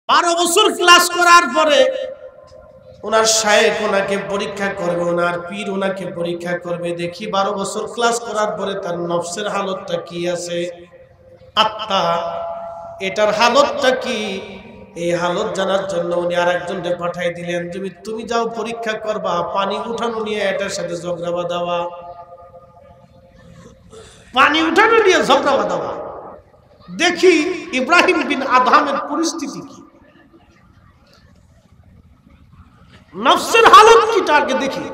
12 বছর ক্লাস করার পরে ওনার শায়েখ ওনাকে পরীক্ষা করবে, ওনার পীর ওনাকে পরীক্ষা করবে। দেখি 12 বছর ক্লাস করার পরে তার নফসের হালতটা কি আছে, আত্মা এটার হালতটা কি। এই হালত জানার জন্য উনি আরেকজনকে পাঠাই দিলেন, তুমি যাও পরীক্ষা করবা, পানি উঠানো নিয়ে এটার সাথে ঝগড়া বাঁধাবা, পানি উঠানো নিয়ে ঝগড়া বাঁধাবা। দেখি ইব্রাহিম বিন আদহামের পরিস্থিতি কি, নফসের হালত কি, আগে দেখি।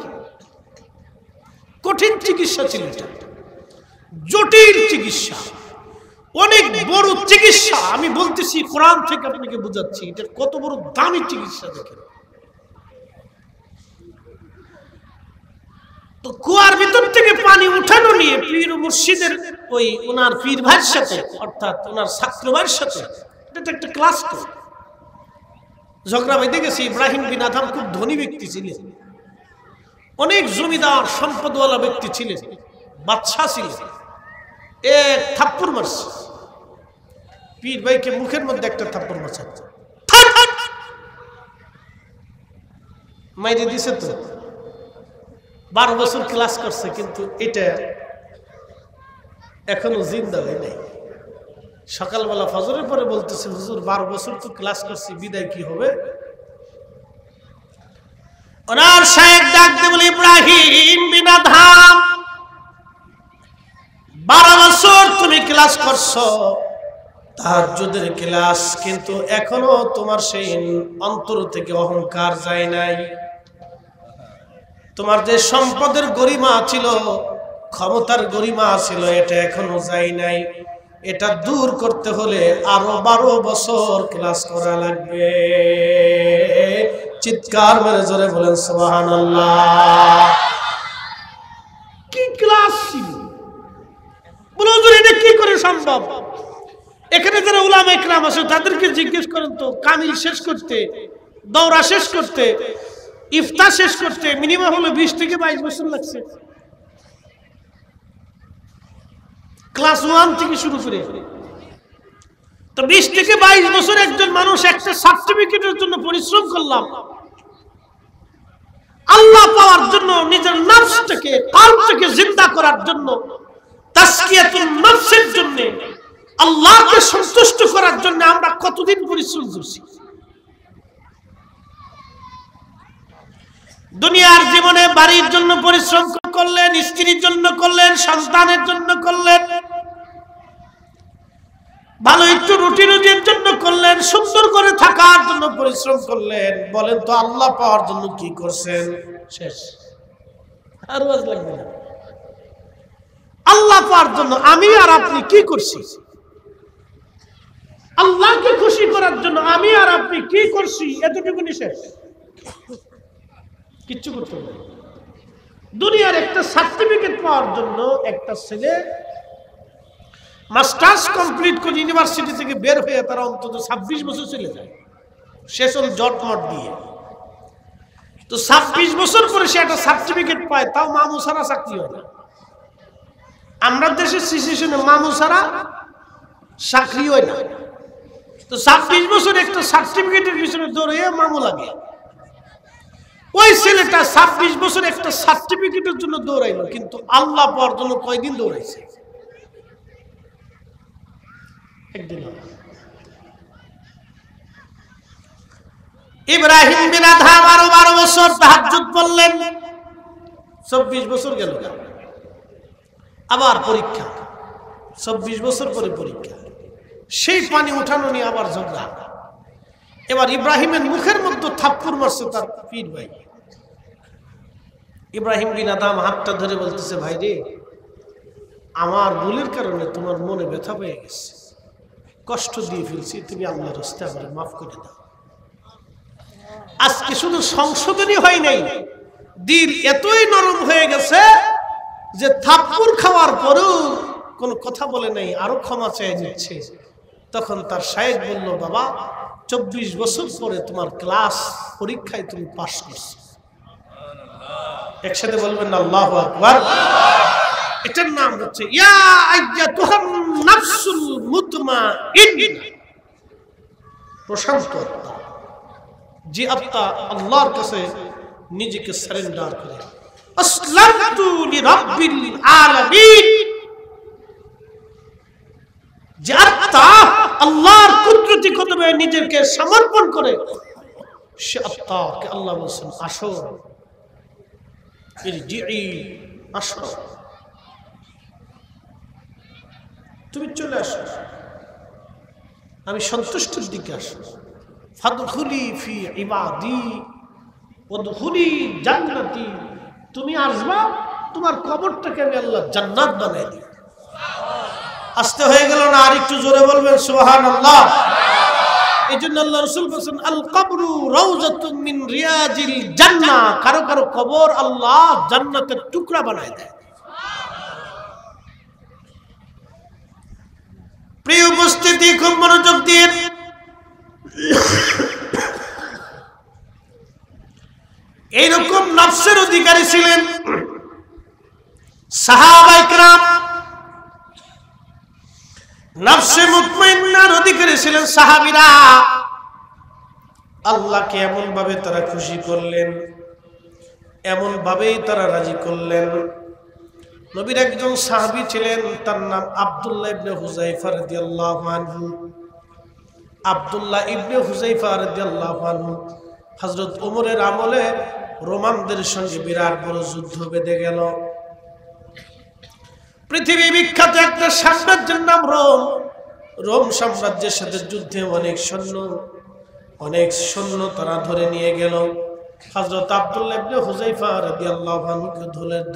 কঠিন চিকিৎসা ছিল এটা, জটিল চিকিৎসা, অনেক বড় চিকিৎসা। আমি বলতেছি কোরআন থেকে আপনাকে বোঝাচ্ছি এটা কত বড় দামি চিকিৎসা। দেখেন তো কুয়ার ভিতর থেকে পানি উঠানো নিয়ে পীর মুর্শিদের ওই ওনার পীর ভাইয়ের সাথে, অর্থাৎ ওনার ছাত্র ভাইয়ের সাথে, এটা একটা ক্লাস তো ঝগড়া বেঁধে গেছে। ইব্রাহিম বিন আদহাম খুব ধনী ব্যক্তি ছিলেন, অনেক জমিদার সম্পদওয়ালা ব্যক্তি ছিলেন, বাদশা ছিলেন। এক থাপ্পড় মারছে পীর ভাইকে, মুখের মধ্যে একটা থাপ্পড় মারছে, মাইরে দিছে। তো 12 বছর ক্লাস করছে, কিন্তু এটা এখনো জিন্দা হয় নাই। সকালবেলা ফজরের পরে বলতেছে, হুজুর 12 বছর তো ক্লাস করছি, বিদায় কি হবে? ওনার শায়েখ ডাক দিয়ে বলে, ইব্রাহিম বিন আদহাম 12 বছর তুমি ক্লাস করছো, তাহাজ্জুদের ক্লাস, কিন্তু এখনো তোমার সেই অন্তর থেকে অহংকার যায় নাই। তোমার যে সম্পদের গরিমা ছিল, ক্ষমতার গরিমা ছিল, এটা এখনো যায় নাই। এটা দূর করতে হলে আরো 12 বছর ক্লাস করা লাগবে। চিৎকার মেরে জোরে বলেন সুবহানাল্লাহ। কি ক্লাস ছিল, বলো হুজুর এটা কি করে সম্ভব? এখানে যারা উলামা ইকরাম আছে তাদেরকে জিজ্ঞেস করেন তো, কামিল শেষ করতে, দৌরা শেষ করতে, ইফতা শেষ করতে মিনিমাম হলো 20 থেকে 22 বছর লাগছে। ক্লাস 1 থেকে শুরু করে তো 20 থেকে 22 বছর একজন মানুষ একটা সার্টিফিকেটের জন্য পরিশ্রম করলাম, আল্লাহ পাওয়ার জন্য, নিজের নফসটাকে, কলবটাকে জিন্দা করার জন্য, তাসকিয়াতুন নফসের জন্য, আল্লাহকে সন্তুষ্ট করার জন্য আমরা কতদিন পরিশ্রম করছি। দুনিয়ার জীবনে বাড়ির জন্য পরিশ্রম করলেন, স্ত্রীর জন্য করলেন, সন্তানের জন্য করলেন, ভালো একটু রুটি রুজির জন্য করলেন, সুন্দর করে থাকার জন্য পরিশ্রম করলেন। বলেন তো আল্লাহ পাওয়ার জন্য কি করছেন? শেষ, আর ওয়াজ লাগবে না। আল্লাহ পাওয়ার জন্য আমি আর আপনি কি করছি? আল্লাহকে খুশি করার জন্য আমি আর আপনি কি করছি? এতটুকুনি শেষ, কিচ্ছু করতে হবে। দুনিয়ার একটা সার্টিফিকেট পাওয়ার জন্য একটা ছেলে মাস্টার্স কমপ্লিট করে ইউনিভার্সিটি থেকে বের হয়ে তারা অন্তত 26 বছর চলে যায়, সেসব জটমট দিয়ে। তো 26 বছর পরে সে একটা সার্টিফিকেট পায়, তাও মামু ছাড়া চাকরি হয় না। আমরা দেশের সিচুয়েশনে মামু ছাড়া চাকরি হয় না। তো 26 বছর একটা সার্টিফিকেটের পিছনে দৌড়ে মামু লাগে। ওই ছেলেটা 26 বছর একটা সার্টিফিকেটের জন্য দৌড়াইলো, কিন্তু আল্লাহ পাওয়ার জন্য কয়দিন দৌড়াইছে? একদিন। ইব্রাহিম বিন আদহাম আরো 12 বছর তাহাজ্জুদ পড়লেন, 24 বছর গেল। আবার পরীক্ষা, 24 বছর পরে পরীক্ষা, সেই পানি উঠানো নিয়ে আবার ঝগড়া। এবার ইব্রাহিমের মুখের মধ্যে থাপ্পড় মারছে তার পীর ভাই। ইব্রাহিম বিন আদহাম হাতটা ধরে বলতেছে, ভাই রে, আমার ভুলের কারণে তোমার মনে ব্যথা পেয়ে গেছে, কষ্ট দিয়ে ফেলছি, তুমি আল্লাহর রাস্তায় আমাকে মাফ করে দাও। আজকে শুধু সংশোধনই হয় নাই, দিল এতই নরম হয়ে গেছে যে থাপ্পড় খাওয়ার পরেও কোনো কথা বলে নাই, আরো ক্ষমা চেয়ে নিচ্ছে। তখন তার শায়েখ বলল, বাবা 24 বছর পরে তোমার ক্লাস পরীক্ষায় তুমি পাস করছো। একসাথে বলবেন না আল্লাহু আকবার। এটার নাম হচ্ছে ইয়া আইয়াতুহান নাফসুল মুতমাইন্না। প্রশান্ত আত্মা, যে আত্মা আল্লাহর কাছে নিজেকে সারেন্ডার করে, আসলামতু লিরাব্বিল আলামিন, যে আত্মা আল্লাহর কুদরতি কদমে নিজেকে সমর্পণ করে, সে আত্মাকে আল্লাহ বলেছেন আসো, ইরজিই, আসো, তুমি চলে আসো, আমি সন্তুষ্টির দিকে আসো, ফাদখুলি ফি ইবাদি ওয়াদখুলি জান্নাতি, তুমি আসবা, তোমার কবরটাকে আমি আল্লাহ জান্নাত বানাই দিই। আসতে হয়ে গেল না? আর একটু জোরে বলবেন সুবহানাল্লাহ। এই জন্য আল্লাহ রাসূল বলেছেন আল কবরু রাউযাতুম মিন রিয়াজিল জান্নাহ, কারো কারো কবর আল্লাহ জান্নাতের টুকরা বানায় দেয়। প্রিয় উপস্থিতি, খুব মনোযোগ দিয়ে এইরকম নফসের অধিকারী ছিলেন সাহাবায়ে কেরাম, নফসে মুতমাইন্নার অধিকারী ছিলেন সাহাবীরা। আল্লাহকে এমন ভাবে তারা খুশি করলেন, এমন ভাবেই তারা রাজি করলেন। নবীর একজন সাহাবী ছিলেন, তার নাম আব্দুল্লাহ ইবনে হুযায়ফা রাদিয়াল্লাহু আনহু। আব্দুল্লাহ ইবনে হুযায়ফা রাদিয়াল্লাহু আনহু হযরত ওমরের আমলে রোমানদের সঙ্গে বিরাট বড় যুদ্ধ বেঁধে গেল। পৃথিবী বিখ্যাত একটা সাম্রাজ্যের নাম রোম। রোম সাম্রাজ্যের সাথে যুদ্ধে অনেক সৈন্য তারা ধরে নিয়ে গেল। হযরত আব্দুল্লাহ ইবনে হুযায়ফা রাদিয়াল্লাহু আনহুকে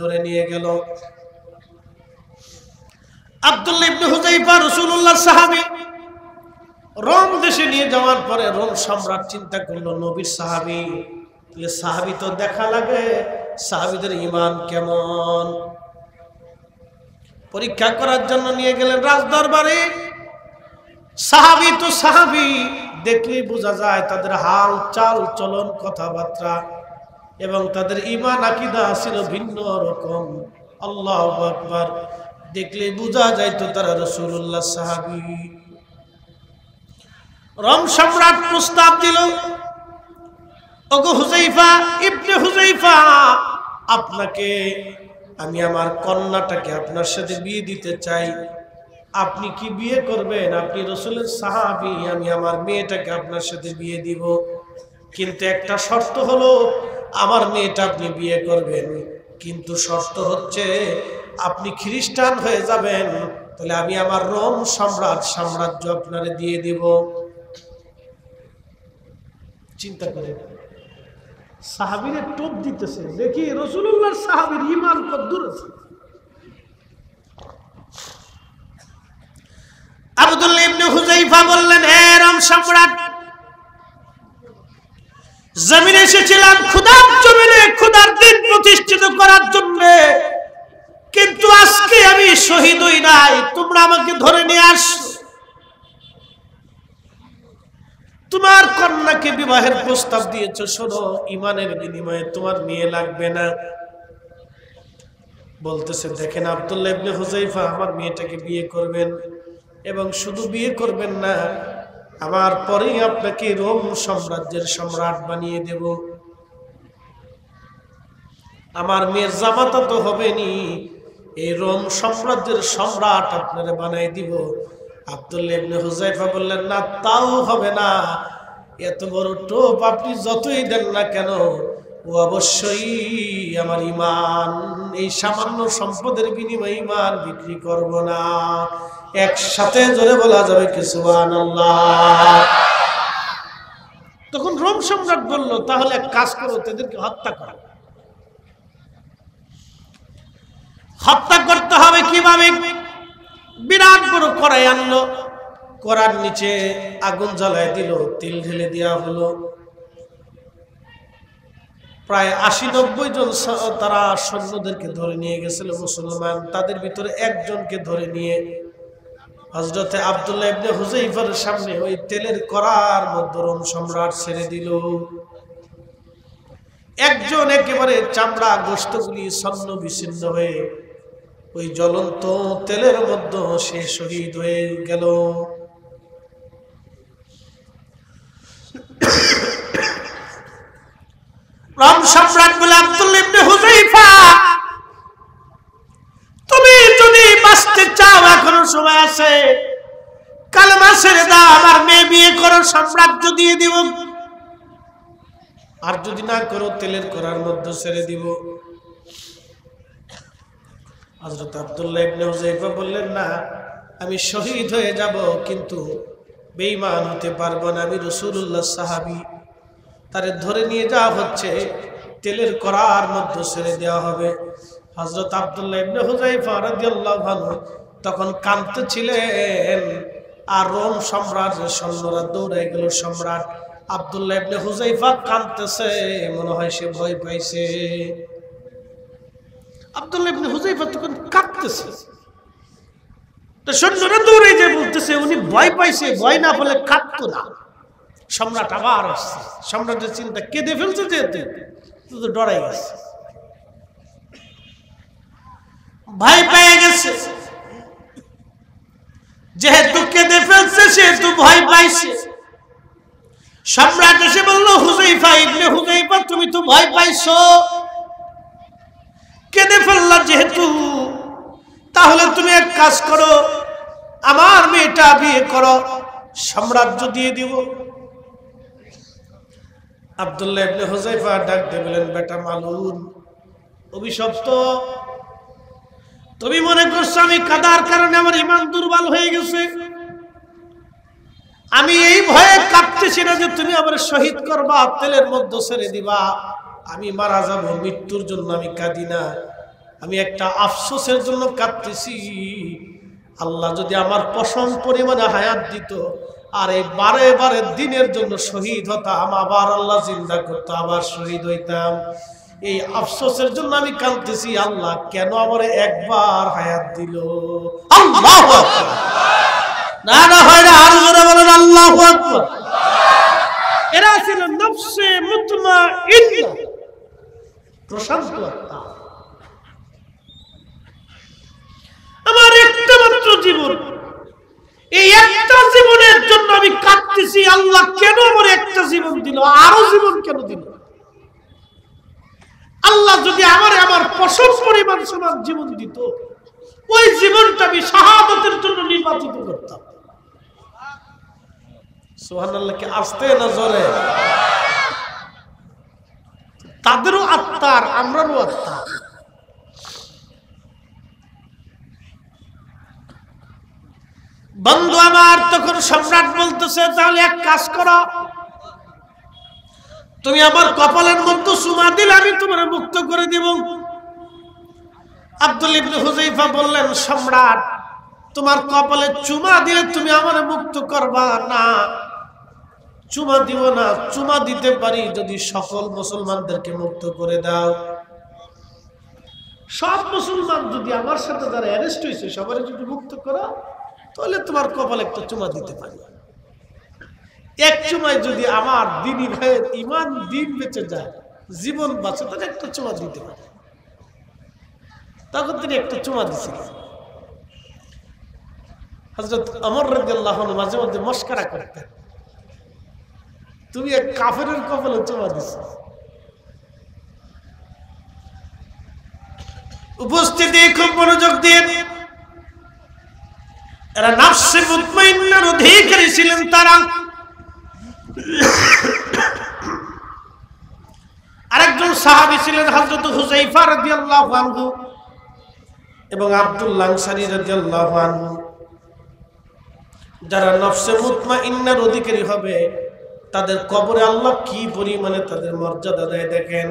ধরে নিয়ে গেল। আব্দুল্লাহ ইবনে হুযায়ফা রাসূলুল্লাহর সাহাবী। রোম দেশে নিয়ে যাওয়ার পরে রোম সম্রাট চিন্তা করলো, নবীর সাহাবী, তাহলে সাহাবী তো দেখা লাগে, সাহাবীদের ঈমান কেমন পরীক্ষা করার জন্য নিয়ে গেলেন রাজদরবারে। সাহাবী তো সাহাবী, দেখলেই বোঝা যায় তাদের হাল চাল চলন কথাবার্তা এবং তাদের ঈমান আকীদা ছিল ভিন্ন রকম। আল্লাহু আকবার, দেখলেই বোঝা যায় তো তারা রাসূলুল্লাহ সাহাবী। রোম সম্রাট প্রস্তাব দিল, ওগো হুযায়ফা ইবনে হুযায়ফা, আপনাকে আমি আমার কন্যাটাকে আপনার সাথে বিয়ে দিতে চাই, আপনি কি বিয়ে করবেন? আপনি রাসূলের সাহাবী, আমি আমার মেয়েটাকে আপনার সাথে বিয়ে দিব, কিন্তু একটা শর্ত হলো আমার মেয়েটা আপনি বিয়ে করবেন, কিন্তু শর্ত হচ্ছে আপনি খ্রিস্টান হয়ে যাবেন, তাহলে আমি আমার রোম সাম্রাজ্য আপনারে দিয়ে দিব। চিন্তা করে সাহাবীরে টোপ দিতেছে, দেখি রাসূলুল্লাহর সাহাবীর ঈমান কতদূর আছে। আব্দুল্লাহ ইবনে হুযায়ফা বললেন, হে রোম সম্রাট, জমিনে এসেছিলাম খোদার জমিনে খোদার দিন প্রতিষ্ঠিত করার জন্য, কিন্তু আজকে আমি শহীদ হই নাই, তোমরা আমাকে ধরে নিয়ে আসো, তোমার কন্যাকে বিবাহের প্রস্তাব দিয়েছো, শোনো ঈমানের বিনিময়ে তোমার মেয়ে লাগবে না। বলতেছে, দেখেন আব্দুল্লাহ ইবনে হুযায়ফা, আমার মেয়েটাকে বিয়ে করবেন এবং শুধু বিয়ে করবেন না, আমার পরেই আপনাকে রোম সাম্রাজ্যের সম্রাট বানিয়ে দেব। আমার মেয়ের জামাতা তো হবেনি, এই রোম সাম্রাজ্যের সম্রাট আপনারে বানাই দিব। আব্দুল্লাহ ইবনে হুযায়ফা বললেন, না, তাও হবে না, এত বড় টোপ আপনি যতই দেন না কেন, ও অবশ্যই আমার ঈমান, এই সামান্য সম্পদের বিনিময়ে ঈমান বিক্রি করব না। একসাথে জোরে বলা যাবে কি সুবহানাল্লাহ। তখন রোম সম্রাট বলল, তাহলে এক কাজ করো, তাদেরকে হত্যা করো। হত্যা করতে হবে কিভাবে? বিরাট বড় কড়াই আনলো, কড়ার নিচে আগুন জ্বালায় দিল, তেল ঢেলে দেওয়া হলো। প্রায় ৮০-৯০ জন তারা সৈন্যদেরকে ধরে নিয়ে গেছিল মুসলমান, তাদের ভিতরে একজনকে ধরে নিয়ে হযরতে আব্দুল্লাহ ইবনে হুযায়ফার সামনে ওই তেলের কড়ার মধ্যে রোম সম্রাট ছেড়ে দিল। একজন একেবারে চামড়া গোশতগুলি ছন্ন বিচ্ছিন্ন হয়ে ওই জ্বলন্ত তেলের মধ্যে সে শহীদ হয়ে গেল। রোম সম্রাট বলে আব্দুল্লাহ ইবনে হুযায়ফা, তুমি যদি বাঁচতে চাও এখনো সময় আছে, কালেমা ছেড়ে দাও, আমার মেয়ে বিয়ে করো, সাম্রাজ্য দিয়ে দিব, আর যদি না করো তেলের করার মধ্যে ছেড়ে দিব। হযরত আব্দুল্লাহ ইবনে হুযায়ফা বললেন, না, আমি শহীদ হয়ে যাব, কিন্তু বেঈমান হতে পারবো না, আমি রাসূলুল্লাহ সাহাবী। তারে ধরে নিয়ে যাওয়া হচ্ছে, তেলের করার মধ্যে ছেড়ে দেওয়া হবে। হযরত আব্দুল্লাহ ইবনে হুযায়ফা রাদিয়াল্লাহু আনহু তখন কাঁদতেছিলেন, আর রোম সম্রাটের সৈন্যরা দৌড়ে গেল। সম্রাট আব্দুল্লাহ ইবনে হুযায়ফা কাঁদতেছে, মনে হয় সে ভয় পাইছে। আব্দুল্লাহ ইবনে হুযায়ফা তখন কাঁদতেছে, তো সৈন্যরা দৌড়ে যে বলতেছে উনি ভয় পাইছে, ভয় না পেলে কাঁদতো না। সম্রাট আবার আসছে, সম্রাটের চিন্তা, কেঁদে ফেলছে যেহেতু, তো ডরাই গেছে, ভয় পেয়ে গেছে, যেহেতু কেঁদে ফেলছে সেহেতু ভয় পাইছে। সম্রাট এসে বলল, হুযায়ফা ইবনে হুযায়ফা, তুমি তো ভয় পাইছো, কেঁদে ফেললা যেহেতু, তাহলে তুমি এক কাজ করো, আমার মেয়েটা বিয়ে করো, সাম্রাজ্য দিয়ে দিব। আব্দুল্লাহ ইবনে হুযায়ফা ডাক দিয়ে বলেন, বেটা মালুন, অভিশপ্ত, তুমি মনে করছো আমি কাদার কারণে আমার ঈমান দুর্বল হয়ে গেছে? আমি এই ভয়ে কাঁদতেছি না যে তুমি আমার শহীদ করবা, তেলের মধ্যে ছেড়ে দিবা, আমি মারা যাব, মৃত্যুর জন্য আমি কাঁদি না, আমি একটা আফসোসের জন্য কাঁদতেছি। আল্লাহ যদি আমার পশম পরিমাণে হায়াত দিত, আর এই বারে বারে দিনের জন্য শহীদ হতাম, আবার আল্লাহ জিন্দা করতো, আবার শহীদ হইতাম, এই আফসোসের জন্য আমি কাঁদতেছি, আল্লাহ কেন আমার একবার হায়াত দিল। আল্লাহু আকবার, না না হয় না, আরো জোরে বলেন আল্লাহু আকবার। এরা ছিল নফসে মুতমাইন্না, প্রশান্ত আত্মা। আমার একটা মাত্র জীবন, এই একটা জীবনের জন্য আমি কাঁদতেছি, আল্লাহ কেন আমার একটা জীবন দিল, আরো জীবন কেন দিল? আল্লাহ যদি আমার পশম পরিমাণ সমান জীবন দিত, ওই জীবনটা আমি শাহাদাতের জন্য নির্বাচিত করতাম। সুবহানাল্লাহ, কি আস্তে না জোরে? তাদেরও আত্মা আর আমরারও আত্মা। বন্ধু আমার, তখন সম্রাট বলতেছে, তাহলে এক কাজ করো, তুমি আমার কপালের মধ্যে চুমা দিলে আমি তোমার মুক্ত করে দিব। আব্দুল্লাহ ইবনে হুযায়ফা বললেন, সম্রাট, তোমার কপালে চুমা দিলে তুমি আমার মুক্ত করবা না, চুমা দিব না। চুমা দিতে পারি যদি সকল মুসলমানদেরকে মুক্ত করে দাও। সব মুসলমান যদি আমার সাথে যারা অ্যারেস্ট হয়েছে সবাই যদি মুক্ত করো, তাহলে তোমার কপালে একটা চুমা দিতে পারি। এক চুমায় যদি আমার দিনী ভাইয়ের ইমান দিন বেঁচে যায়, জীবন বাঁচে, তাহলে একটা চুমা দিতে পারে। তখন তিনি একটা চুমা দিছিলেন। হযরত ওমর রাদিয়াল্লাহু আনহু মাঝে মধ্যে মশকরা করতেন, তুমি এক কাফেরের কপালে চুমা দিছো। উপস্থিতি খুব মনোযোগ দিয়ে, এরা নফসে মুতমাইন্নার অধিকারী ছিলেন। তারা আরেকজন সাহাবী ছিলেন হযরত হুযায়ফা রাদিয়াল্লাহু আনহু এবং আব্দুল্লাহ আনসারী রাদিয়াল্লাহু আনহু। যারা নফসে মুতমাইন্নার অধিকারী হবে, তাদের কবরে আল্লাহ কি পরিমাণে তাদের মর্যাদা দেয় দেখেন।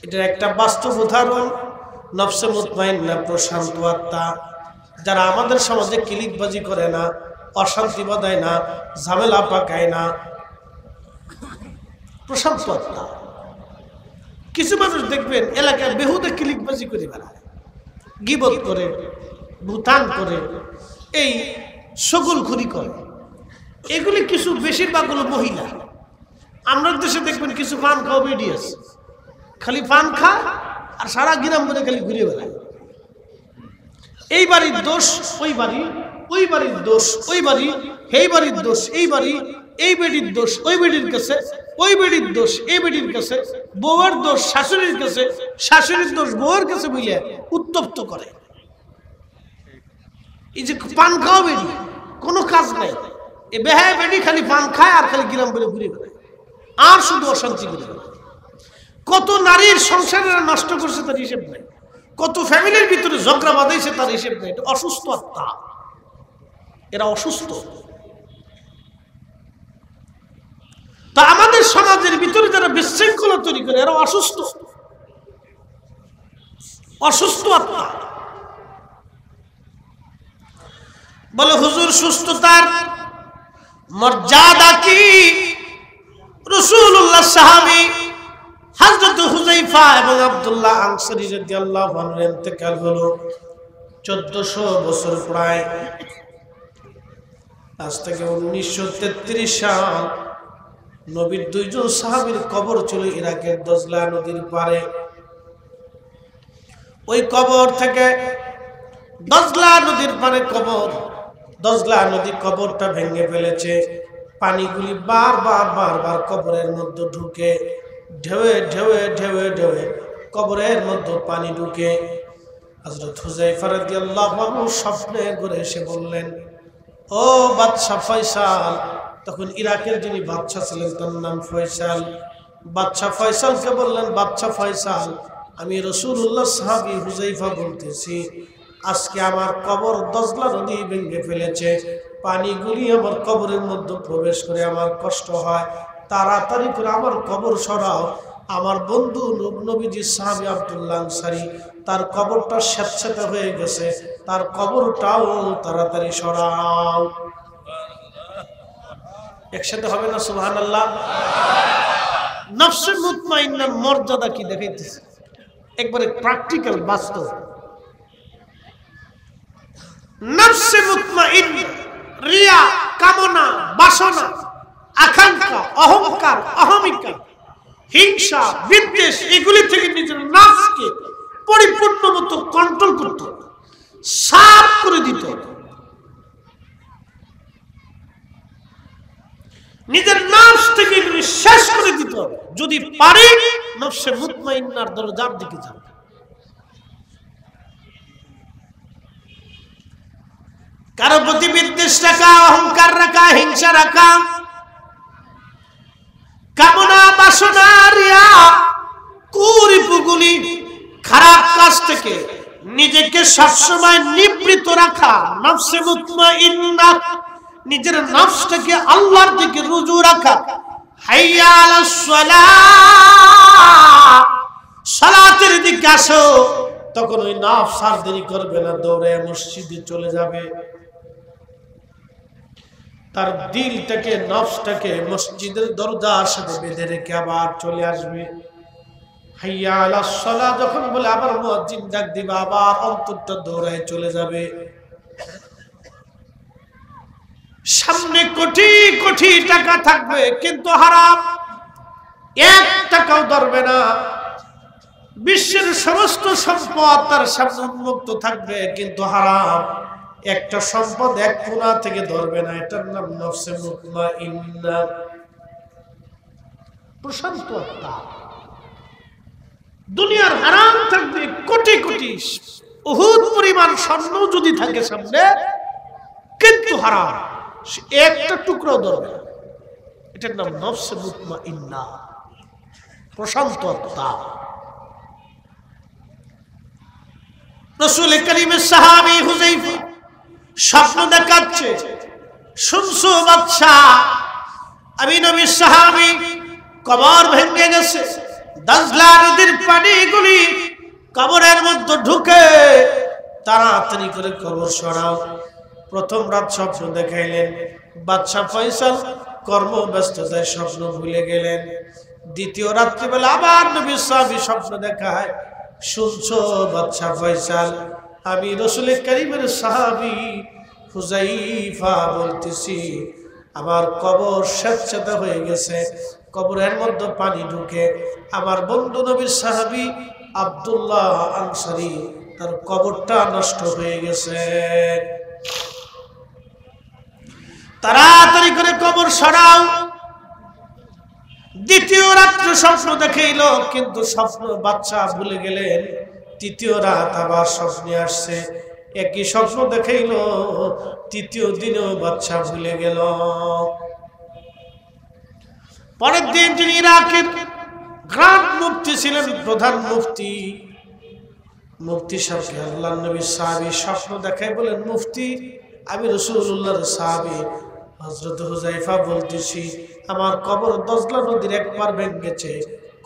এটা একটা বাস্তব উদাহরণ। নফসে মুতমাইন্না প্রশান্ত আত্মা, যারা আমাদের সমাজে ক্লিকবাজি করে না, অশান্তি বাঁধায় না, ঝামেলা পাকায় না, প্রশান্ত আত্মা। কিছু মানুষ দেখবেন এলাকায় বেহুদে ক্লিকবাজি করে বেড়ায়, গীবত করে, ভুতান করে, এই সকলখুরি করে। এগুলি কিছু বেশিরভাগ হলো মহিলা। আমরা দেশে দেখবেন কিছু পান খাওয়া বেডিয়াস, খালি পান খা আর সারা গ্রাম করে খালি ঘুরে বেড়ায়। এই বাড়ির দোষ ওই বাড়ি, ওই বাড়ির দোষ ওই বাড়ি, এই বাড়ির দোষ এই বাড়ি, এই বেটির দোষ ওই বেটির কাছে, ওই বেটির দোষ এই বেটির কাছে, বউয়ের দোষ শাশুড়ির কাছে, শাশুড়ির দোষ বউয়ের কাছে মিলে উত্তপ্ত করে। এই যে পান খাওয়া বেটি, কোনো কাজ নাই, এ বেহায় বেটি খালি পান খায় আর খালি গ্রাম বলে ঘুরে বেড়ায় আর শুধু অশান্তি করে বেড়ায়। কত নারীর সংসারের নষ্ট করছে তার হিসেব নাই, কত ফ্যামিলির ভিতরে ঝগড়া বাঁধাইছে তার হিসেব নাই। এটা অসুস্থ আত্মা, এরা অসুস্থ। তা আমাদের সমাজের ভিতরে যারা বিশৃঙ্খলা তৈরি করে এরা অসুস্থ, অসুস্থ আত্মা। বলে হুজুর সুস্থতার মর্যাদা কি? রাসূলুল্লাহ সাহাবী হযরত হুযায়ফা এবং আব্দুল্লাহ আনসারী রাদিয়াল্লাহু আনহুর ইন্তেকাল হলো 1400 বছর প্রায়, আজ থেকে 1933 সাল। নবীর দুইজন সাহাবীর কবর ছিল ইরাকের দজলা নদীর পারে। ওই কবর থেকে দজলা নদীর পারে কবর, দজলা নদী কবরটা ভেঙে ফেলেছে। পানিগুলি বারবার বারবার কবরের মধ্যে ঢুকে, ঢেউয়ে ঢেউয়ে ঢেউয়ে ঢেউয়ে কবরের মধ্যে পানি ঢুকে। হযরত হুযায়ফা রাদিয়াল্লাহু আনহু স্বপ্নে ঘুরে এসে বললেন, ও বাদশা ফয়সাল, তখন ইরাকের যিনি বাদশা ছিলেন তার নাম ফয়সাল। বাদশা ফয়সালকে বললেন, বাদশা ফয়সাল, আমি রাসূলুল্লাহ সাহাবী হুযায়ফা বলতেছি, আজকে আমার কবর দজলা নদী ভেঙে ফেলেছে, পানিগুলি আমার কবরের মধ্যে প্রবেশ করে আমার কষ্ট হয়, তাড়াতাড়ি করে আমার কবর সরাও। আমার বন্ধু নবীজি সাহাবী আব্দুল্লাহ আনসারী, তার কবরটা স্যাঁতস্যাঁতে হয়ে গেছে, তার কবরটাও তাড়াতাড়ি সরাও। একসাথে হবে না সুবহানাল্লাহ? নফসে মুতমাইন্নার মর্যাদা কি দেখাইতেছে, একবারে প্র্যাকটিক্যাল বাস্তব। নফসে মুতমাইন্না রিয়া, কামনা, বাসনা, আকাঙ্ক্ষা, অহংকার, অহমিকা, হিংসা, বিদ্বেষ, এগুলি থেকে নিজের নফসকে পরিপূর্ণ মতো কন্ট্রোল করতে হবে, সাফ করে দিতে হবে। নিজের নফস থেকে এগুলি শেষ করে দিতে হবে। যদি পারি নফসে মুতমাইন্নার দরজার দিকে যাবে। কারো প্রতি বিদ্বেষ রাখা, অহংকার রাখা, হিংসা রাখা, কামনা, বাসনা, রিয়া, কুরিপুগুলি, খারাপ কাজ থেকে নিজেকে সবসময় নিবৃত রাখা, নফসে মুতমাইন্না, নিজের নফসটাকে আল্লাহর দিকে রুজু রাখা। হাইয়া আলাস সালাহ, সালাতের দিকে আসো, তখন ওই নফস আর দেরি করবে না, দৌড়ে মসজিদে চলে যাবে। তার দিলটাকে, নফসটাকে মসজিদের দরজার সাথে বেঁধে রেখে আবার চলে আসবে। হাইয়া আলাস সালাহ যখন বলে আবার মুয়াজ্জিন ডাক দিবে, আবার অন্তরটা দৌড়ায় চলে যাবে। সামনে কোটি কোটি টাকা থাকবে কিন্তু হারাম, 1 টাকাও ধরবে না। বিশ্বের সমস্ত সম্পদ তার সামনে উন্মুক্ত থাকবে কিন্তু হারাম, একটা সম্পদ 1 কোণা থেকে ধরবে না। এটার নাম নফসে মুতমাইন্না, প্রশান্ত আত্মা। দুনিয়ার হারাম থাকবে কোটি কোটি, উহুদ পরিমাণ স্বর্ণ যদি থাকে সামনে, কিন্তু হারাম, একটা টুকরাও ধরবে না। এটার নাম নফসে মুতমাইন্না, প্রশান্ত আত্মা। রাসূল কারীমের সাহাবী হুযায়ফা স্বপ্ন দেখাচ্ছে, শুনছো বাদশা, আমি নবীর সাহাবী, কবর ভেঙে গেছে, দজলা নদীর পানিগুলি কবরের মধ্যে ঢুকে, তাড়াতাড়ি করে কবর সরাও। প্রথম রাত স্বপ্ন দেখাইলেন, বাদশা ফয়সাল কর্মব্যস্ততায় স্বপ্ন ভুলে গেলেন। দ্বিতীয় রাত্রিবেলা আবার নবীর সাহাবী স্বপ্ন দেখায়, শুনছো বাদশা ফয়সাল, আমি রাসূল কারীমের সাহাবী হুযায়ফা বলতেছি, আমার কবর স্যাঁতস্যাঁতে হয়ে গেছে, কবরের মধ্যে পানি ঢুকে, আমার বন্ধু নবীর সাহাবী আব্দুল্লাহ আনসারী, তার কবরটা নষ্ট হয়ে গেছে। তাড়াতাড়ি করে কবর সরাও। দ্বিতীয় রাত্রে স্বপ্ন দেখাইল, কিন্তু স্বপ্ন বাচ্চা ভুলে গেলেন। তৃতীয় রাত আবার স্বপ্নে আসছে, একই স্বপ্ন দেখাইল। তৃতীয় দিনেও বাচ্চা ভুলে গেল। পরের দিন যিনি ইরাকের গ্রান্ড মুফতি ছিলেন, প্রধান মুফতি, মুফতি সাহেবকে আল্লাহর নবী সাহাবী স্বপ্ন দেখায় বলেন, মুফতি আমি রাসূলুল্লাহর সাহাবী হযরত হুযায়ফা বলতেছি, আমার কবর দজলা নদীর এক পার ভেঙেছে,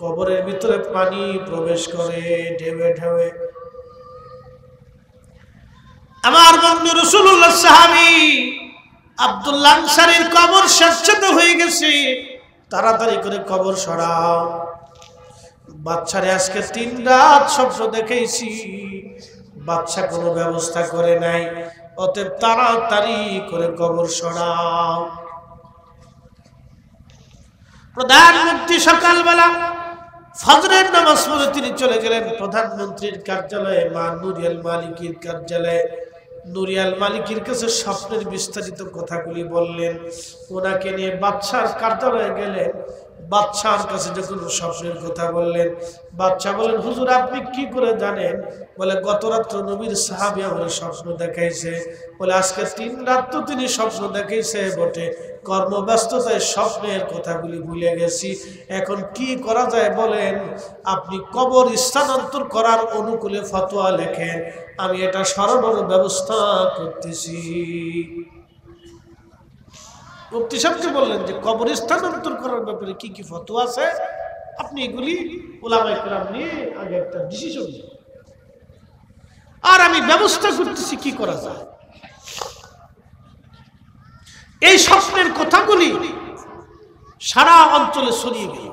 কবরের ভিতরে পানি প্রবেশ করে ঢেউে ঢেউে। আমার বন্ধু রাসূলুল্লাহ সাহাবী আব্দুল্লাহ আনসারীর কবর স্বেচ্ছাত হয়ে গেছে, তাড়াতাড়ি করে কবর সরাও। বাচ্চারে আজকে 3 রাত স্বপ্ন দেখেছি, বাচ্চা কোনো ব্যবস্থা করে নাই, অতএব তাড়াতাড়ি করে কবর সরাও। প্রধানমন্ত্রী সকালবেলা ফজরের নামাজ পড়ে তিনি চলে গেলেন প্রধানমন্ত্রীর কার্যালয়ে, মা নুরিয়াল মালিকের কার্যালয়ে। নুরিয়াল মালিকের কাছে স্বপ্নের বিস্তারিত কথাগুলি বললেন। ওনাকে নিয়ে বাদশার কার্যালয়ে গেলেন। বাদশার কাছে যখন স্বপ্নের কথা বললেন, বাদশা বলেন, হুজুর আপনি কি করে জানেন? বলে, গত রাত্র নবীর সাহাবী আমার স্বপ্ন দেখাইছে। বলে, আজকে 3 রাত তো তিনি স্বপ্ন দেখাইছে বটে, কর্মব্যস্ততায় স্বপ্নের কথাগুলি ভুলে গেছি, এখন কি করা যায় বলেন? আপনি কবর স্থানান্তর করার অনুকূলে ফতোয়া লেখেন, আমি এটা সরানোর ব্যবস্থা করতেছি। মুফতি সাহেবকে বললেন যে কবর স্থানান্তর করার ব্যাপারে কি কি ফতোয়া আছে, আপনি এগুলি উলামায়ে কেরাম নিয়ে আগে একটা ডিসিশন নিন, আর আমি ব্যবস্থা করতেছি কি করা যায়। এই স্বপ্নের কথাগুলি সারা অঞ্চলে ছড়িয়ে গেল।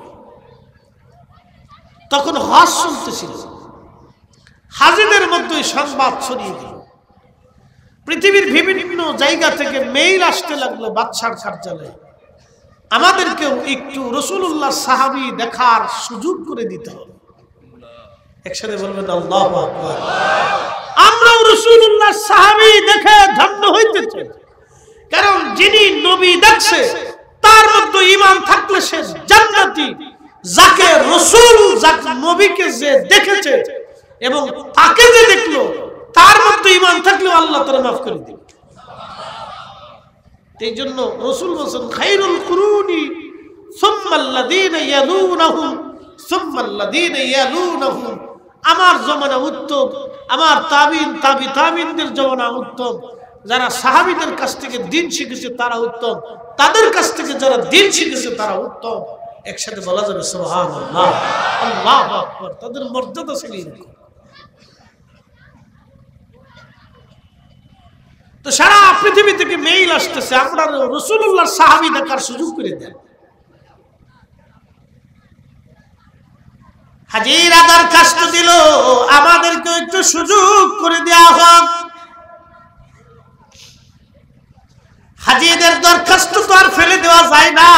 তখন হজ চলতেছিল, হাজিদের মধ্যে সংবাদ ছড়িয়ে গেল। পৃথিবীর বিভিন্ন জায়গা থেকে মেইল আসতে লাগলো বাদশার কার্যালয়ে, আমাদেরকেও একটু রাসূলুল্লাহ সাহাবী দেখার সুযোগ করে দিতে হবে। একসাথে বলবেন আল্লাহু আকবার। আমরাও রাসূলুল্লাহ সাহাবী দেখে ধন্য হইতে চাই, কারণ যিনি নবী দেখছে তার মধ্যে ঈমান থাকলে সে জান্নাতি। যাকে রাসূল, যাকে নবীকে যে দেখেছে এবং তাকে যে দেখলো, তার মধ্যে ঈমান থাকলে আল্লাহ তাআলা মাফ করে দিবেন। এই জন্য রাসূল বলেন, খায়রুল কুরুনি সুম্মাল্লাযীনা ইয়ালুনাহুম সুম্মাল্লাযীনা ইয়ালুনাহুম, আমার জমানা উত্তম, আমার তাবিন তাবি তাবিনদের জমানা উত্তম। যারা সাহাবীদের কাছ থেকে দ্বীন শিখেছে তারা উত্তম, তাদের কাছ থেকে যারা দ্বীন শিখেছে তারা উত্তম। একসাথে বলা যাবে সুবহানাল্লাহ, আল্লাহু আকবার। তাদের মর্যাদা ছিল এরকম। তো সারা পৃথিবী থেকে মেইল আসতেছে, আমরা রাসূলুল্লাহ সাহাবী দেখার সুযোগ করে দেন। হাজিরা দরখাস্ত দিল, আমাদেরকে একটু সুযোগ করে দেওয়া হোক। হাজিদের দরখাস্ত তো আর ফেলে দেওয়া যায় না,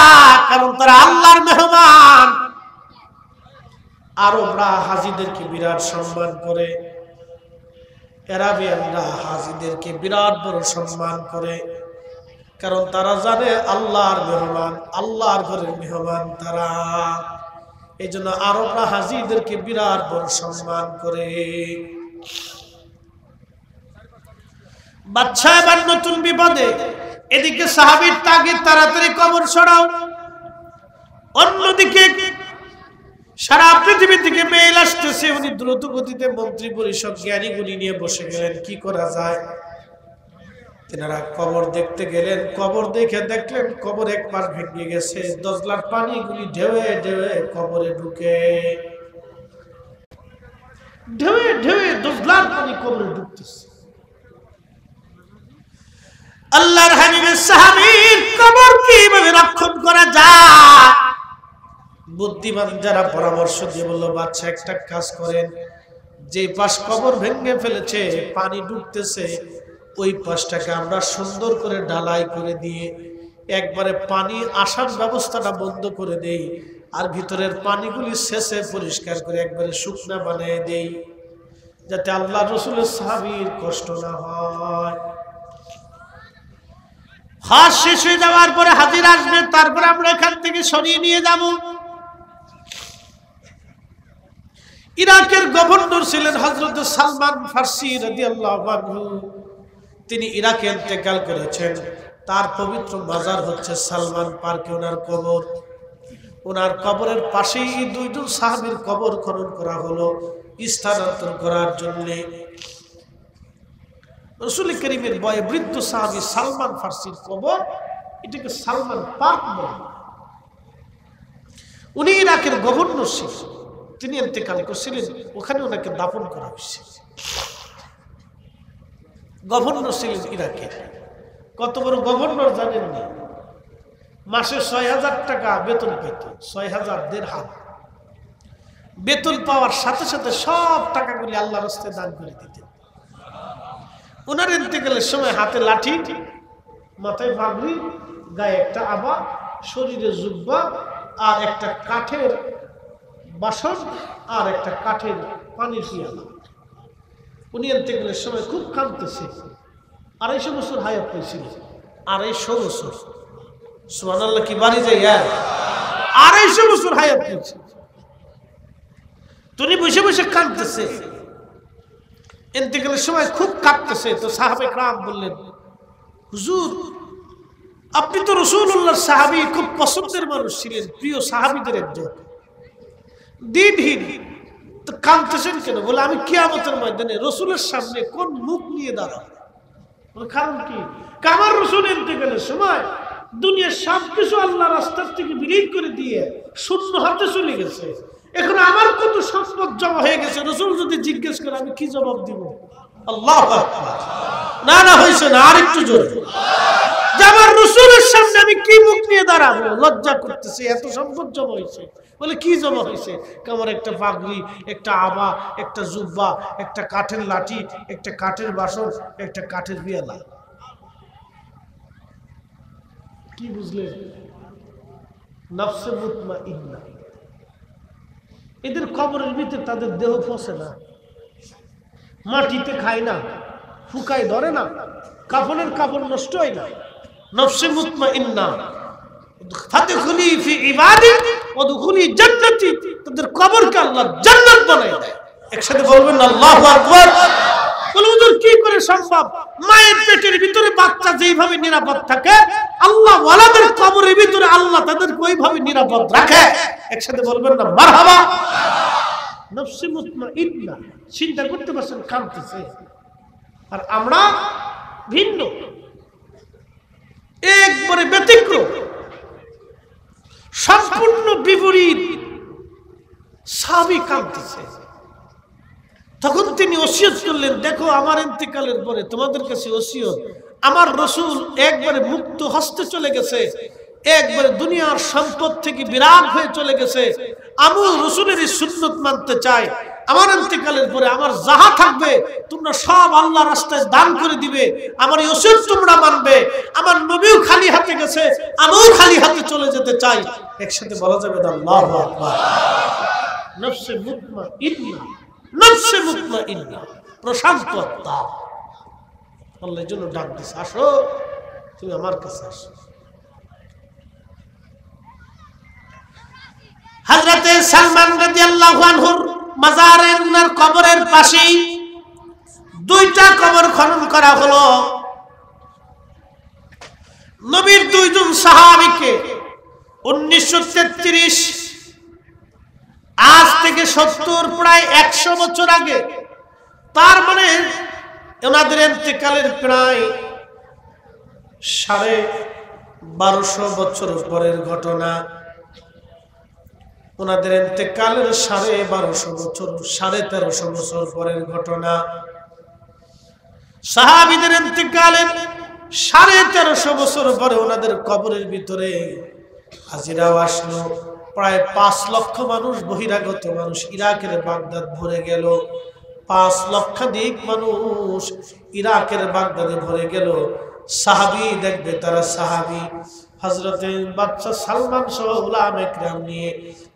কারণ তারা আল্লাহর মেহমান। আরবরা হাজিদেরকে বিরাট সম্মান করে, আরাবিয়ানরা হাজিদেরকে বিরাট বড় সম্মান করে, কারণ তারা জানে আল্লাহর মেহমান, আল্লাহর ঘরের মেহমান তারা। এই জন্য আরবরা হাজিদেরকে বিরাট বড় সম্মান করে। বাদশা এবার নতুন বিপদে, এদিকে সাহাবীর তাগিদ তাড়াতাড়ি কবর সরাও, অন্যদিকে সারা পৃথিবী থেকে মেইল আসতেছে। উনি দ্রুত গতিতে মন্ত্রী পরিষদ জ্ঞানীগুলি নিয়ে বসে গেলেন, কি করা যায়। তেনারা কবর দেখতে গেলেন, কবর দেখে দেখলেন কবর এক পাশ ভেঙে গেছে, দজলার পানিগুলি ঢেউে ঢেউে কবরে ঢুকে, ঢেউে ঢেউে দজলার পানি কবরে ঢুকতেছে। আল্লাহর হাবিবের সাহাবীর কবর কিভাবে রক্ষণ করা যায়? বুদ্ধিমান যারা পরামর্শ দিয়ে বলল, বাদশা একটা কাজ করেন, যে পাশ কবর ভেঙে ফেলেছে পানি ঢুকতেছে, ওই পাশটাকে আমরা সুন্দর করে ঢালাই করে দিয়ে একবারে পানি আসার ব্যবস্থাটা বন্ধ করে দেই, আর ভিতরের পানিগুলি শেষে পরিষ্কার করে একবারে শুকনা বানিয়ে দেই, যাতে আল্লাহ রাসূলের সাহাবীর কষ্ট না হয়। হজ শেষ হয়ে যাওয়ার পরে হাজির আসবে, তারপরে আমরা এখান থেকে সরিয়ে নিয়ে যাব। ইরাকের গভর্নর ছিলেন হযরত সালমান ফার্সি রাদিয়াল্লাহু আনহু। তিনি ইরাকে ইন্তেকাল করেছেন। তার পবিত্র মাজার হচ্ছে সালমান পার্কে ওনার কবর। ওনার কবরের পাশেই দুইজন সাহাবীর কবর খনন করা হলো স্থানান্তর করার জন্য। রাসূল করিমের বয়ে বৃদ্ধ সাহাবী সালমান ফার্সির কবর, এটাকে সালমান পার্ক বলে। উনি ইরাকের গভর্নর ছিলেন, তিনি ইন্তেকাল করেছিলেন, ওখানে ওনাকে দাফন করা হয়েছে। গভর্নর ছিলেন ইরাকের। কত বড় গভর্নর জানেন না? মাসে ৬,০০০ টাকা বেতন পেত, ৬,০০০ দিরহাম। বেতন পাওয়ার সাথে সাথে সব টাকাগুলি আল্লাহর রাস্তায় দান করে দিতেন। ওনার ইন্তেকালের সময় হাতে লাঠি, মাথায় পাগড়ি, গায়ে একটা আবা, শরীরে জুব্বা, আর একটা কাঠের বাসন, আর একটা কাঠের পানির পিয়ালা। উনি ইন্তেকালের সময় খুব কাঁদতেছে। ২৫০ বছর হায়াত পেয়েছিল। ২৫০ বছর, সুবহানাল্লাহ, কি বাড়ি যায়। ২৫০ বছর হায়াত পেয়েছিল। তিনি বসে বসে কাঁদতেছে, ইন্তেকালের সময় খুব কাঁদতেছে। তো সাহাবে کرام বললেন, হুজুর, আপনি তো রাসূলুল্লাহর সাহাবী, খুব পছন্দের মানুষ ছিলেন, প্রিয় সাহাবীদের একজন, দিনহীন, তো কাঁদতেছেন কেন? বলে, আমি কিয়ামতের ময়দানে রাসূলের সামনে কোন মুখ নিয়ে দাঁড়াবো। বলে, কারণ কি? আমার রাসূল ইন্তেকালের সময় দুনিয়ার সবকিছু আল্লাহ রাস্তার থেকে বিলীন করে দিয়ে শূন্য হাতে চলে গেছে। এখন আমার কত সম্পদ জমা হয়ে গেছে, রাসূল যদি জিজ্ঞেস করে আমি কি জবাব দিব? আল্লাহু আকবার। না না, হয়েছে না, আর একটু জোরে। যে আমার রাসূলের সামনে আমি কি মুখ নিয়ে দাঁড়াবো? লজ্জা করতেছে, এত সম্পদ জমা হয়েছে। বলে, কি জমা হয়েছে? আমার একটা পাগড়ি, একটা আবা, একটা জুব্বা, একটা কাঠের লাঠি, একটা কাঠের বাসন, একটা কাঠের পিয়ালা। কি বুঝলেন? নফসে মুতমাইন্না। এদের কবরের ভিতরে তাদের দেহ ফসে না, মাটিতে খায় না, ফুকায় ধরে না, কাফনের কাপড় নষ্ট হয় না। নফসে মুতমাইন্না, ফাদখুলি ফি ইবাদি ওয়াদখুলি জান্নাতি। তাদের কবরকে আল্লাহ জান্নাত বানায় দেয়। একসাথে বলবেন আল্লাহু আকবার। বলে, হুজুর, কি করে সম্ভব? মায়ের পেটের ভিতরে বাচ্চা যেইভাবে নিরাপদ থাকে, আল্লাহ ওয়ালাদের কবরের ভিতরে আল্লাহ তাদেরকে ওইভাবে নিরাপদ রাখে। একসাথে বলবেন না মারহাবা। নফসে মুতমাইন্না, চিন্তা করতে পারছেন, কাঁদতেছে। আর আমরা ভিন্ন, একবারে ব্যতিক্রম, সম্পূর্ণ বিপরীত। সাহাবী কাঁদতেছে। তখন তিনি ওসিয়ত করলেন, দেখো, আমার ইন্তেকালের পরে তোমাদের কাছে ওসিয়ত, আমার রাসূল একবারে মুক্ত হস্তে চলে গেছে, একবারে দুনিয়ার সম্পদ থেকে বিরাগ হয়ে চলে গেছে। আমি রাসূলের এই সুন্নাত মানতে চাই। আমার ইন্তেকালের পরে আমার যাহা থাকবে তোমরা সব আল্লাহ রাস্তায় দান করে দিবে। আমার এই ওসিয়ত তোমরা মানবে। আমার নবীও খালি হাতে গেছে, আমিও খালি হাতে চলে যেতে চাই। একসাথে বলা যাবে আল্লাহু আকবার। নফসে মুতমাইন্না, নফসে মুতমাইন্না, প্রশান্ত আত্মা। আল্লাহর জন্য ডাক দিছে, আসো, তুমি আমার কাছে আসো। হযরতে সালমান রাদিয়াল্লাহু আনহুর মাজারের, উনার কবরের পাশেই দুইটা কবর খনন করা হলো। নবীর দুইজন সাহাবীকে 1933, আজ থেকে 70, প্রায় 100 বছর আগে, তার মানে ওনাদের ইন্তেকালের প্রায় 1250 বছর পরের ঘটনা। ওনাদের ইন্তেকালের 1250 বছর, 1350 বছর পরের ঘটনা। সাহাবীদের ইন্তেকালের 1350 বছর পরে ওনাদের কবরের ভিতরে হাজিরাও আসলো। প্রায় 5 লক্ষ মানুষ, বহিরাগত মানুষ, ইরাকের বাগদাদ ভরে গেল। 5 লক্ষাধিক মানুষ ইরাকের বাগদাদে ভরে গেল। সাহাবী দেখবে, তারা সাহাবী হযরতে বাদশা সালমান সহ উলামা ইকরাম নিয়ে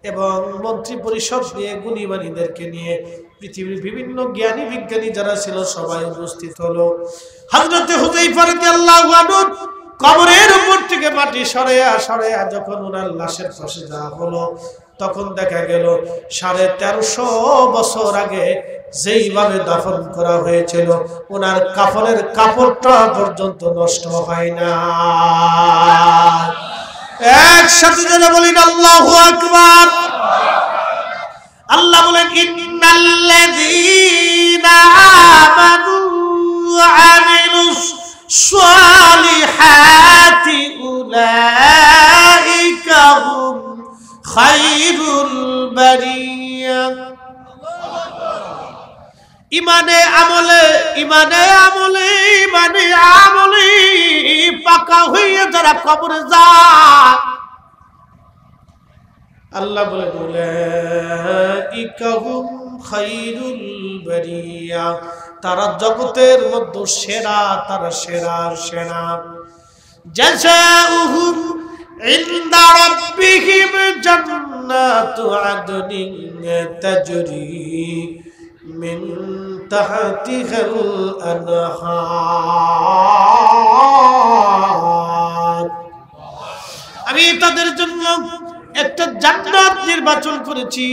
এবং মন্ত্রী পরিষদ নিয়ে, গুণীমানীদেরকে নিয়ে, পৃথিবীর বিভিন্ন জ্ঞানী বিজ্ঞানী যারা ছিল সবাই উপস্থিত হলো। হযরতে হুযায়ফা রাদিয়াল্লাহু আনহু কবরের উপর থেকে মাটি সরাইয়া সরাইয়া যখন ওনার লাশের পাশে যাওয়া হলো, তখন দেখা গেল 1350 বছর আগে যেইভাবে দাফন করা হয়েছিল ওনার কাফনের কাপড়টা পর্যন্ত নষ্ট হয় না। একসাথে যেন বলেন আল্লাহু আকবার। আল্লাহ বলেন ইন্নাল্লাযীনা আমানু ওয়া আমিলুস সালিহাতি উলাইকা হুম খায়রুল বারিয়া। ইমানে আমলে ইমানে আমলে ইমানে আমলে পাকা হয়ে যারা কবরে যায়, আল্লাহ বলে উলাইকা হুম খায়রুল বারিয়া, তারা জগতের মধ্যে সেরা, তারা সেরা সেরা। জাযাউহুম ইনদা রাব্বিহিম জান্নাতু আদনিন তাজরি মিন তাহতিহাল আনহার। আমি তাদের জন্য একটা জান্নাত নির্বাচন করেছি,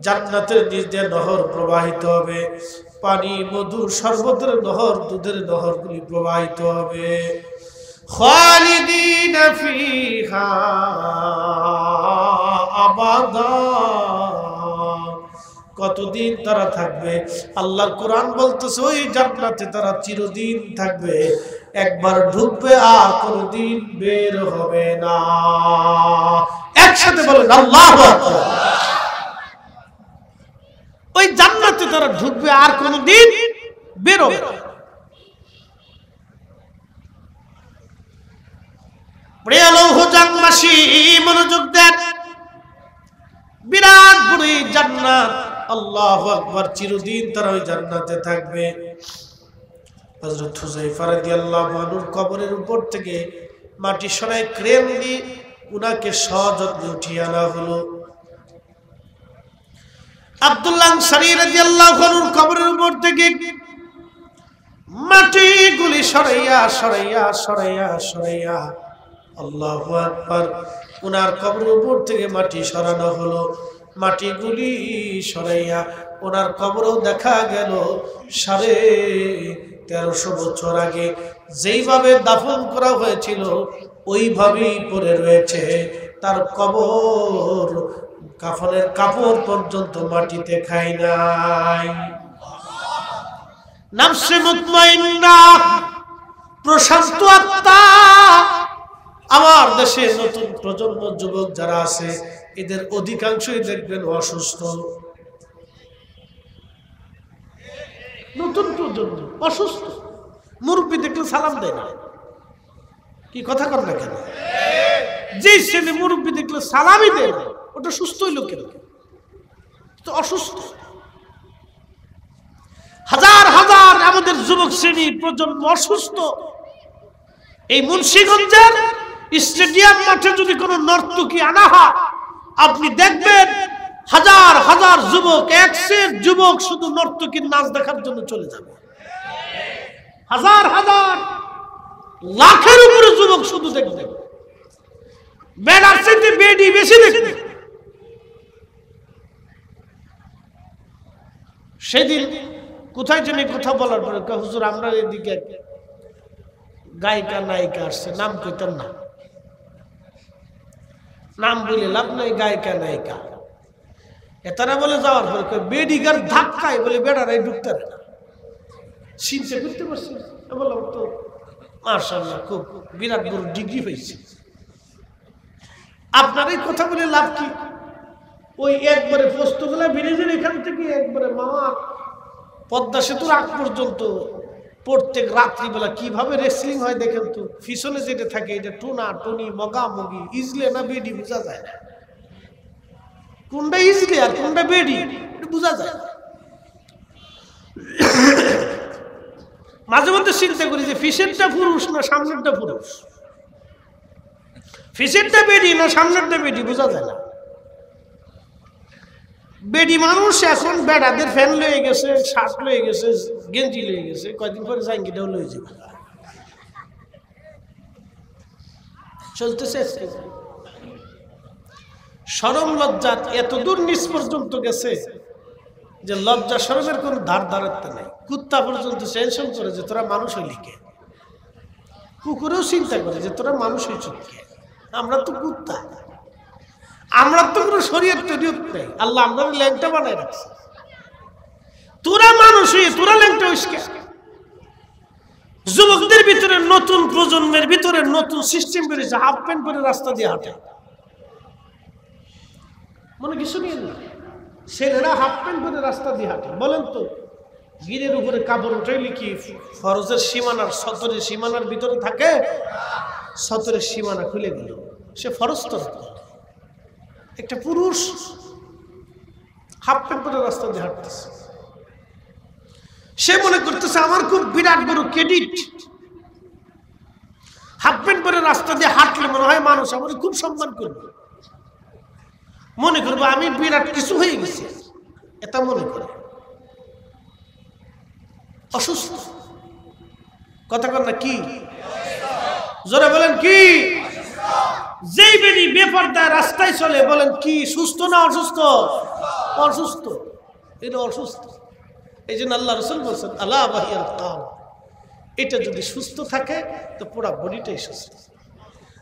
জান্নাতের নিচ দিয়ে নহর প্রবাহিত হবে, পানি, মধু, শরবতের নহর, দুধের নহরগুলি প্রবাহিত হবে। খালিদিনা ফিহা আবাদা, কতদিন তারা থাকবে? আল্লাহর কোরআন বলতেছে ওই জান্নাতে তারা চিরদিন থাকবে, একবার ঢুকবে আর কোনদিন বের হবে না। একসাথে বলেন আল্লাহু আকবার। ওই জান্নাতে তারা ঢুকবে আর কোনদিন বের হবে না। প্রিয় লৌহজংবাসী মনোযোগ দেন, বিরাট বড় জান্নাত, আল্লাহু আকবার, চিরদিন তারা ওই জান্নাতে থাকবে। হযরত হুযায়ফা রাদিয়াল্লাহু আনহুর কবরের উপর থেকে মাটি সরাই ক্রেন দিয়ে উনাকে সযত্নে উঠিয়ে আনা হলো। আব্দুল্লাহ আনসারী রাদিয়াল্লাহু আনহুর কবরের উপর থেকে মাটিগুলি সরাইয়া সরাইয়া সরাইয়া সরাইয়া, আল্লাহু আকবার, উনার কবরের উপর থেকে মাটি সরানো হলো। মাটিগুলি সরাইয়া ওনার কবরও দেখা গেল 1350 বছর আগে যেইভাবে দাফন করা হয়েছিল ওইভাবেই পড়ে রয়েছে। তার কবর কাফনের কাপড় পর্যন্ত মাটিতে খায় নাই। নাফসে মুতমাইন্না, প্রশান্ত আত্মা। আমার দেশে নতুন প্রজন্ম যুবক যারা আছে এদের অধিকাংশই দেখবেন অসুস্থ। নতুন প্রজন্ম অসুস্থ, মুরব্বী দেখলে সালাম দেয় না। কি কথা কর না কেন? যে ছেলে মুরব্বী দেখলে সালামই দেয় না, ওটা সুস্থ হইল কেন? তো অসুস্থ। হাজার হাজার আমাদের যুবক শ্রেণী প্রজন্ম অসুস্থ। এই মুন্সিগঞ্জের স্টেডিয়াম মাঠে যদি কোনো নর্তকী আনা হয়, আপনি দেখবেন হাজার হাজার যুবক, একশের যুবক শুধু নর্তকীর নাচ দেখার জন্য চলে যাবে। হাজার হাজার লাখের উপরে যুবক শুধু দেখবে, বেড়ার চাইতে বেডি বেশি দেখবে। সেদিন কোথায় জানি কথা বলার পরে হুজুর আমরা এদিকে গায়িকা নায়িকা আসছে, নাম কইতাম না, নাম বলে লাভ নাই, গায়িকা নায়িকা এতারা বলে যাওয়ার পরে বেডিগার ধাক্কায় বলে বেড়ারাই ঢুকতে না। চিন্তা করতে পারছি, বললাম তো মাশাআল্লাহ খুব বিরাট বড় ডিগ্রি হয়েছে। আপনার এই কথা বলে লাভ কি? ওই একবারে পোস্তগুলা ব্রিজের এখান থেকে একবারে মামার পদ্মা সেতুর আগ পর্যন্ত প্রত্যেক রাত্রিবেলা কিভাবে রেসলিং হয় দেখেন তো। পিছনে যেটা থাকে এটা টুনা টুনি মগামগি, ইজলে না বেডি বোঝা যায় না, কোনটা ইজলে আর কোনটা বেডি এটা বোঝা যায় না। মাঝে মধ্যে চিন্তা করি যে পিছেরটা পুরুষ না সামনেরটা পুরুষ, পিছেরটা বেডি না সামনেরটা বেডি বোঝা যায় না। বেডি মানুষ এখন বেড়াদের ফ্যান লয়ে গেছে, শার্ট লয়ে গেছে, গেঞ্জি লয়ে গেছে, কয়দিন পরে জাঙ্গিটাও লয়ে যাবে। চলতেছে। শরম লজ্জা এত দূর নিচ পর্যন্ত গেছে যে লজ্জা শরমের কোন ধার ধারত্ব নেই। কুত্তা পর্যন্ত টেনশন করে যে তোরা মানুষ হইলি কে, কুকুরেও চিন্তা করে যে তোরা মানুষ হয়েছ কে। আমরা তো কুত্তা, আমরা তো কোনো শরীয়ত টরিয়ত নেই, আল্লাহ আমরা ল্যাংটা বানাই রাখছে। তোরা মানুষ হয়ে তোরা ল্যাংটা হইস কে? যুবকদের ভিতরে নতুন প্রজন্মের ভিতরে নতুন সিস্টেম বেরিয়েছে, হাফ প্যান্ট পরে রাস্তা দিয়ে হাঁটে। মনে কিছু নিয়ে না, ছেলেরা হাফ প্যান্ট পরে রাস্তা দিয়ে হাঁটে। বলেন তো গিরের উপরে কাপড় উঠাইলে কি ফরজের সীমানার সতরের সীমানার ভিতরে থাকে? সতরের সীমানা খুলে গেল, সে ফরজ তো একটা পুরুষ হাফ প্যান্ট পরে রাস্তা দিয়ে হাঁটতেছে, সে মনে করতেছে আমার খুব বিরাট বড় ক্রেডিট, হাফ প্যান্ট পরে রাস্তা দিয়ে হাঁটলে মনে হয় মানুষ আমার খুব সম্মান করবে, মনে করবো আমি বিরাট কিছু হয়ে গেছি, এটা মনে করে। অসুস্থ কথা কর না কি? জোরে বলেন কি? যেই বেরি বেপরদায় রাস্তায় চলে বলেন কি সুস্থ না অসুস্থ? অসুস্থ, এটা অসুস্থ। এই জন্য আল্লাহ রাসূল বলেছেন আলা বাহিয়াল কাম, এটা যদি সুস্থ থাকে তো পুরা বডিটাই সুস্থ,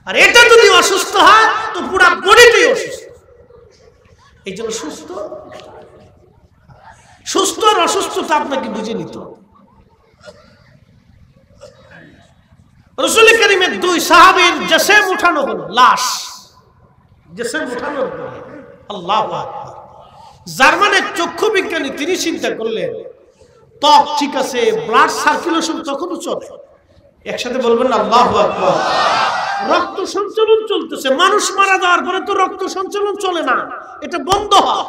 আর এটা যদি অসুস্থ হয় তো পুরা বডিটাই অসুস্থ। এই জন্য সুস্থ সুস্থ আর অসুস্থতা আপনাকে বুঝে নিত। রাসূল কারীমের দুই সাহাবীর জিসম উঠানো হলো, লাশ জিসম উঠানোর পরে আল্লাহু আকবার, জার্মানের চক্ষু বিজ্ঞানী তিনি চিন্তা করলেন ত্বক ঠিক আছে, ব্লাড সার্কুলেশন তখনও চলে, একসাথে বলবেন না আল্লাহু আকবার। রক্ত সঞ্চালন চলতেছে, মানুষ মারা যাওয়ার পরে তো রক্ত সঞ্চালন চলে না, এটা বন্ধ হয়,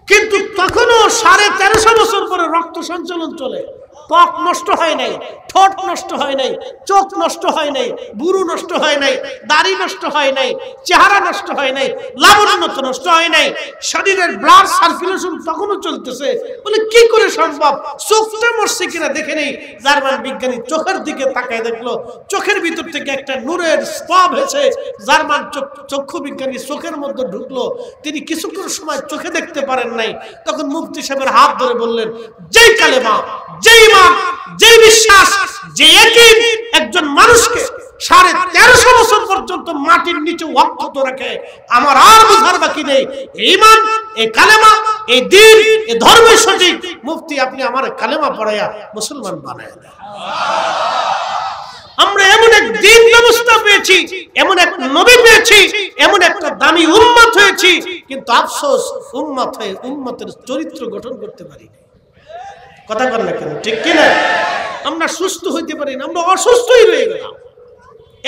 কিন্তু তখনও 1350 বছর পরে রক্ত সঞ্চালন চলে। ত্বক নষ্ট হয় নাই, ঠোঁট নষ্ট হয় নাই, চোখ নষ্ট হয় নাই, বুরু নষ্ট হয় নাই, দাড়ি নষ্ট হয় নাই, চেহারা নষ্ট হয় নাই, লাবণ্য নষ্ট হয় নাই, শরীরের ব্লাড সার্কুলেশন তখনও চলতেছে। বলে কি করে সম্ভব? চোখটা মরছে কিনা দেখে নেই। জার্মান বিজ্ঞানী চোখের দিকে তাকায় দেখলো চোখের ভিতর থেকে একটা নূরের স্পব হয়েছে। জার্মান চক্ষু বিজ্ঞানী চোখের মধ্যে ঢুকলো, তিনি কিছুক্ষণ সময় চোখে দেখতে পারেন নাই। তখন মুফতি সাহেবের হাত ধরে বললেন যেই কালেমা, যেই ইমান, যেই বিশ্বাস, যে ইয়াকিন একজন মানুষকে 1350 বছর পর্যন্ত মাটির নিচে অক্ষত রাখে, আমার আর বুঝার বাকি নেই। ঈমান, এই কালেমা, এই দ্বীন, এই ধর্মের সঠিক। মুফতি আপনি আমার কালেমা পড়ায়া মুসলমান বানায় দেন। আমরা এমন এক দ্বীন ব্যবস্থা পেয়েছি, এমন এক নবী পেয়েছি, এমন একটা দামি উম্মত হয়েছি, কিন্তু আফসোস উম্মত হয়ে উম্মতের চরিত্র গঠন করতে পারি না। কথা বল না কেন, ঠিক কিনা? আমরা সুস্থ হইতে পারি না, আমরা অসুস্থই রয়ে গেলাম,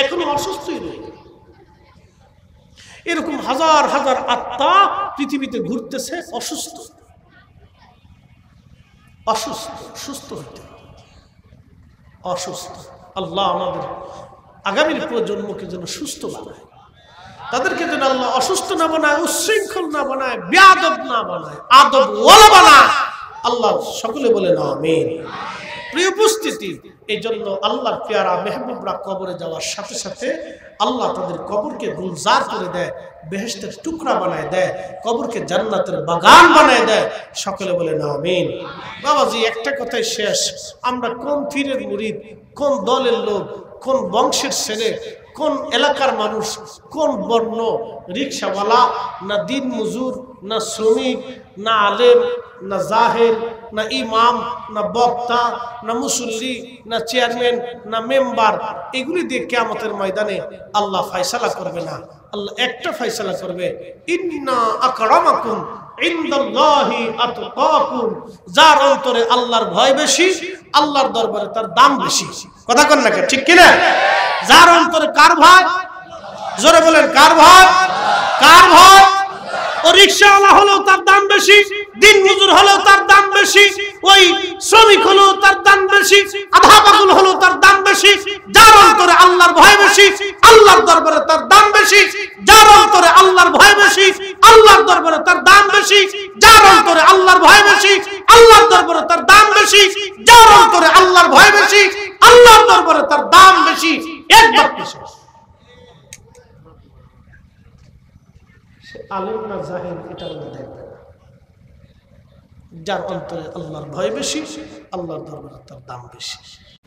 এখনো অসুস্থই রয়ে গেলাম। এরকম হাজার হাজার আত্মা পৃথিবীতে ঘুরতেছে অসুস্থ, অসুস্থ, সুস্থ হইতে অসুস্থ। আল্লাহ আমাদের আগামী প্রজন্মকে যেন সুস্থ বানায়, তাদেরকে যেন আল্লাহ অসুস্থ না বানায়, উচ্ছৃঙ্খল না বানায়, বেয়াদব না বানায়, আদব ওয়ালা বানায়। আল্লাহ সকলে বলেন আমিন। প্রিয় উপস্থিতি, এই জন্য আল্লাহর পেয়ারা মেহবুবরা কবরে যাওয়ার সাথে সাথে আল্লাহ তাদের কবরকে গুলজার করে দেয়, বেহেশতের টুকরা বানায় দেয়, কবরকে জান্নাতের বাগান বানায় দেয়। সকলে বলেন আমিন। বাবাজি একটা কথাই শেষ, আমরা কোন পীরের মুরিদ, কোন দলের লোক, কোন বংশের ছেলে, কোন এলাকার মানুষ, কোন বর্ণ, রিক্সাওয়ালা না দিন মজুর, না শ্রমিক, না আলেম, না জাহের, না ইমাম, না বক্তা, না মুসল্লি, না চেয়ারম্যান, না মেম্বার, এগুলি দিয়ে কিয়ামতের ময়দানে আল্লাহ ফয়সালা করবে না। আল্লাহ একটা ফয়সালা করবে, ইন্না আকরামাকুম ইনদাল্লাহি আতকাকুম। যার অন্তরে আল্লাহর ভয় বেশি, আল্লাহর দরবারে তার দাম বেশি। কথা কন না, ঠিক কিনা? যার অন্তরে কার ভয়? জোরে বলেন কার ভয়? কার ভয়? ও রিকশাওয়ালা হলেও তার দাম বেশি, দিন মজুর হলেও তার দাম বেশি, ওই শ্রমিক হলেও তার দাম বেশি, আধা পাগল হলেও তার দাম বেশি। যার অন্তরে আল্লাহর ভয় বেশি, আল্লাহর দরবারে তার দাম বেশি। যার অন্তরে আল্লাহর ভয় বেশি, আল্লাহর দরবারে তার দাম বেশি। যার অন্তরে আল্লাহর ভয় বেশি, আল্লাহর দরবারে তার দাম বেশি। যার অন্তরে আল্লাহর ভয় বেশি, আল্লাহর দরবারে তার দাম বেশি। এক বাক্যে শেষ। সে আলেম না জাহেল এটা আল্লাহ দেখবে না। যার অন্তরে আল্লাহর ভয় বেশি, আল্লাহর দরবারে তার দাম বেশি।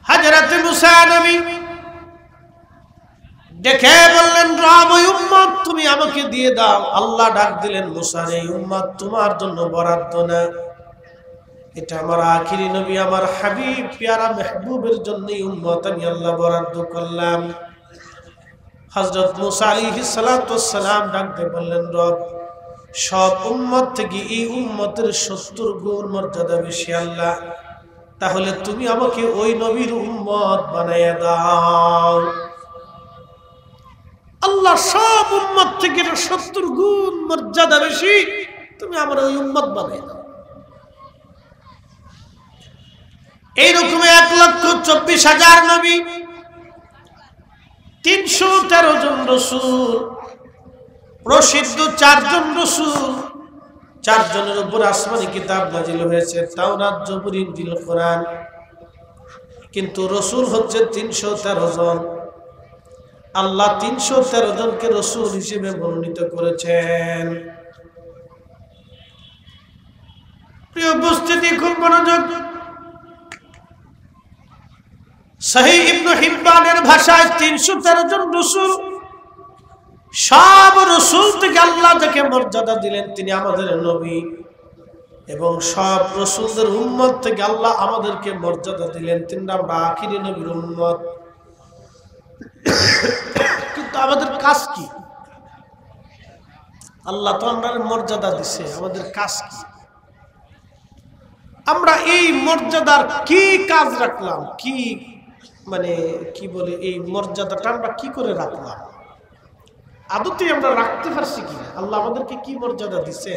হযরত মুসা নবী দেখে বললেন, রব ওই উম্মত তুমি আমাকে দিয়ে দাও। আল্লাহ ডাক দিলেন, মুসা এই উম্মত তোমার জন্য বরাদ্দ না, এটা আমার আখিরি নবী আমার হাবিব পেয়ারা মেহবুবের জন্য এই উম্মত আমি আল্লাহ বরাদ্দ করলাম। হযরত মুসা আলাইহিস সালাতু ওয়াস সালাম ডাক দিয়ে বললেন, রব সব উম্মত থেকে এই উম্মতের 70 গুণ মর্যাদা বেশি আল্লাহ, তাহলে তুমি আমাকে ওই নবীর উম্মত বানায়া দাও। আল্লাহ সব উম্মত থেকে 70 গুণ মর্যাদা বেশি, তুমি আমার ওই উম্মত বানায়া দাও। এইরকম 1,24,000 নবী, 313 জন রসুল, প্রসিদ্ধ 4 জন রসুল, 4 জনের উপর আসমানি কিতাব নাজিল হয়েছে, তাওরাত, জবুর, ইনজিল, কোরআন। কিন্তু রসুল হচ্ছে 313 জন। আল্লাহ 313 জনকে রসুল হিসেবে মনোনীত করেছেন। প্রিয় উপস্থিতি, খুব মনোযোগ। সহিহ ইবনে হিব্বানের ভাষায় 313 জন রসুল, সব রসুল থেকে আল্লাহ যাকে মর্যাদা দিলেন তিনি আমাদের নবী, এবং সব রসুলদের উম্মত থেকে আল্লাহ আমাদেরকে মর্যাদা দিলেন তিনি আমরা আখিরি নবীর উম্মত। কিন্তু আমাদের কাজ কি? আল্লাহ তো আমাদের মর্যাদা দিছে, আমাদের কাজ কি? আমরা এই মর্যাদার কি কাজ রাখলাম, কি মানে কি বলে এই মর্যাদাটা আমরা কি করে রাখলাম? আদতে আমরা রাখতে পারছি কিনা? আল্লাহ আমাদেরকে কি মর্যাদা দিছে,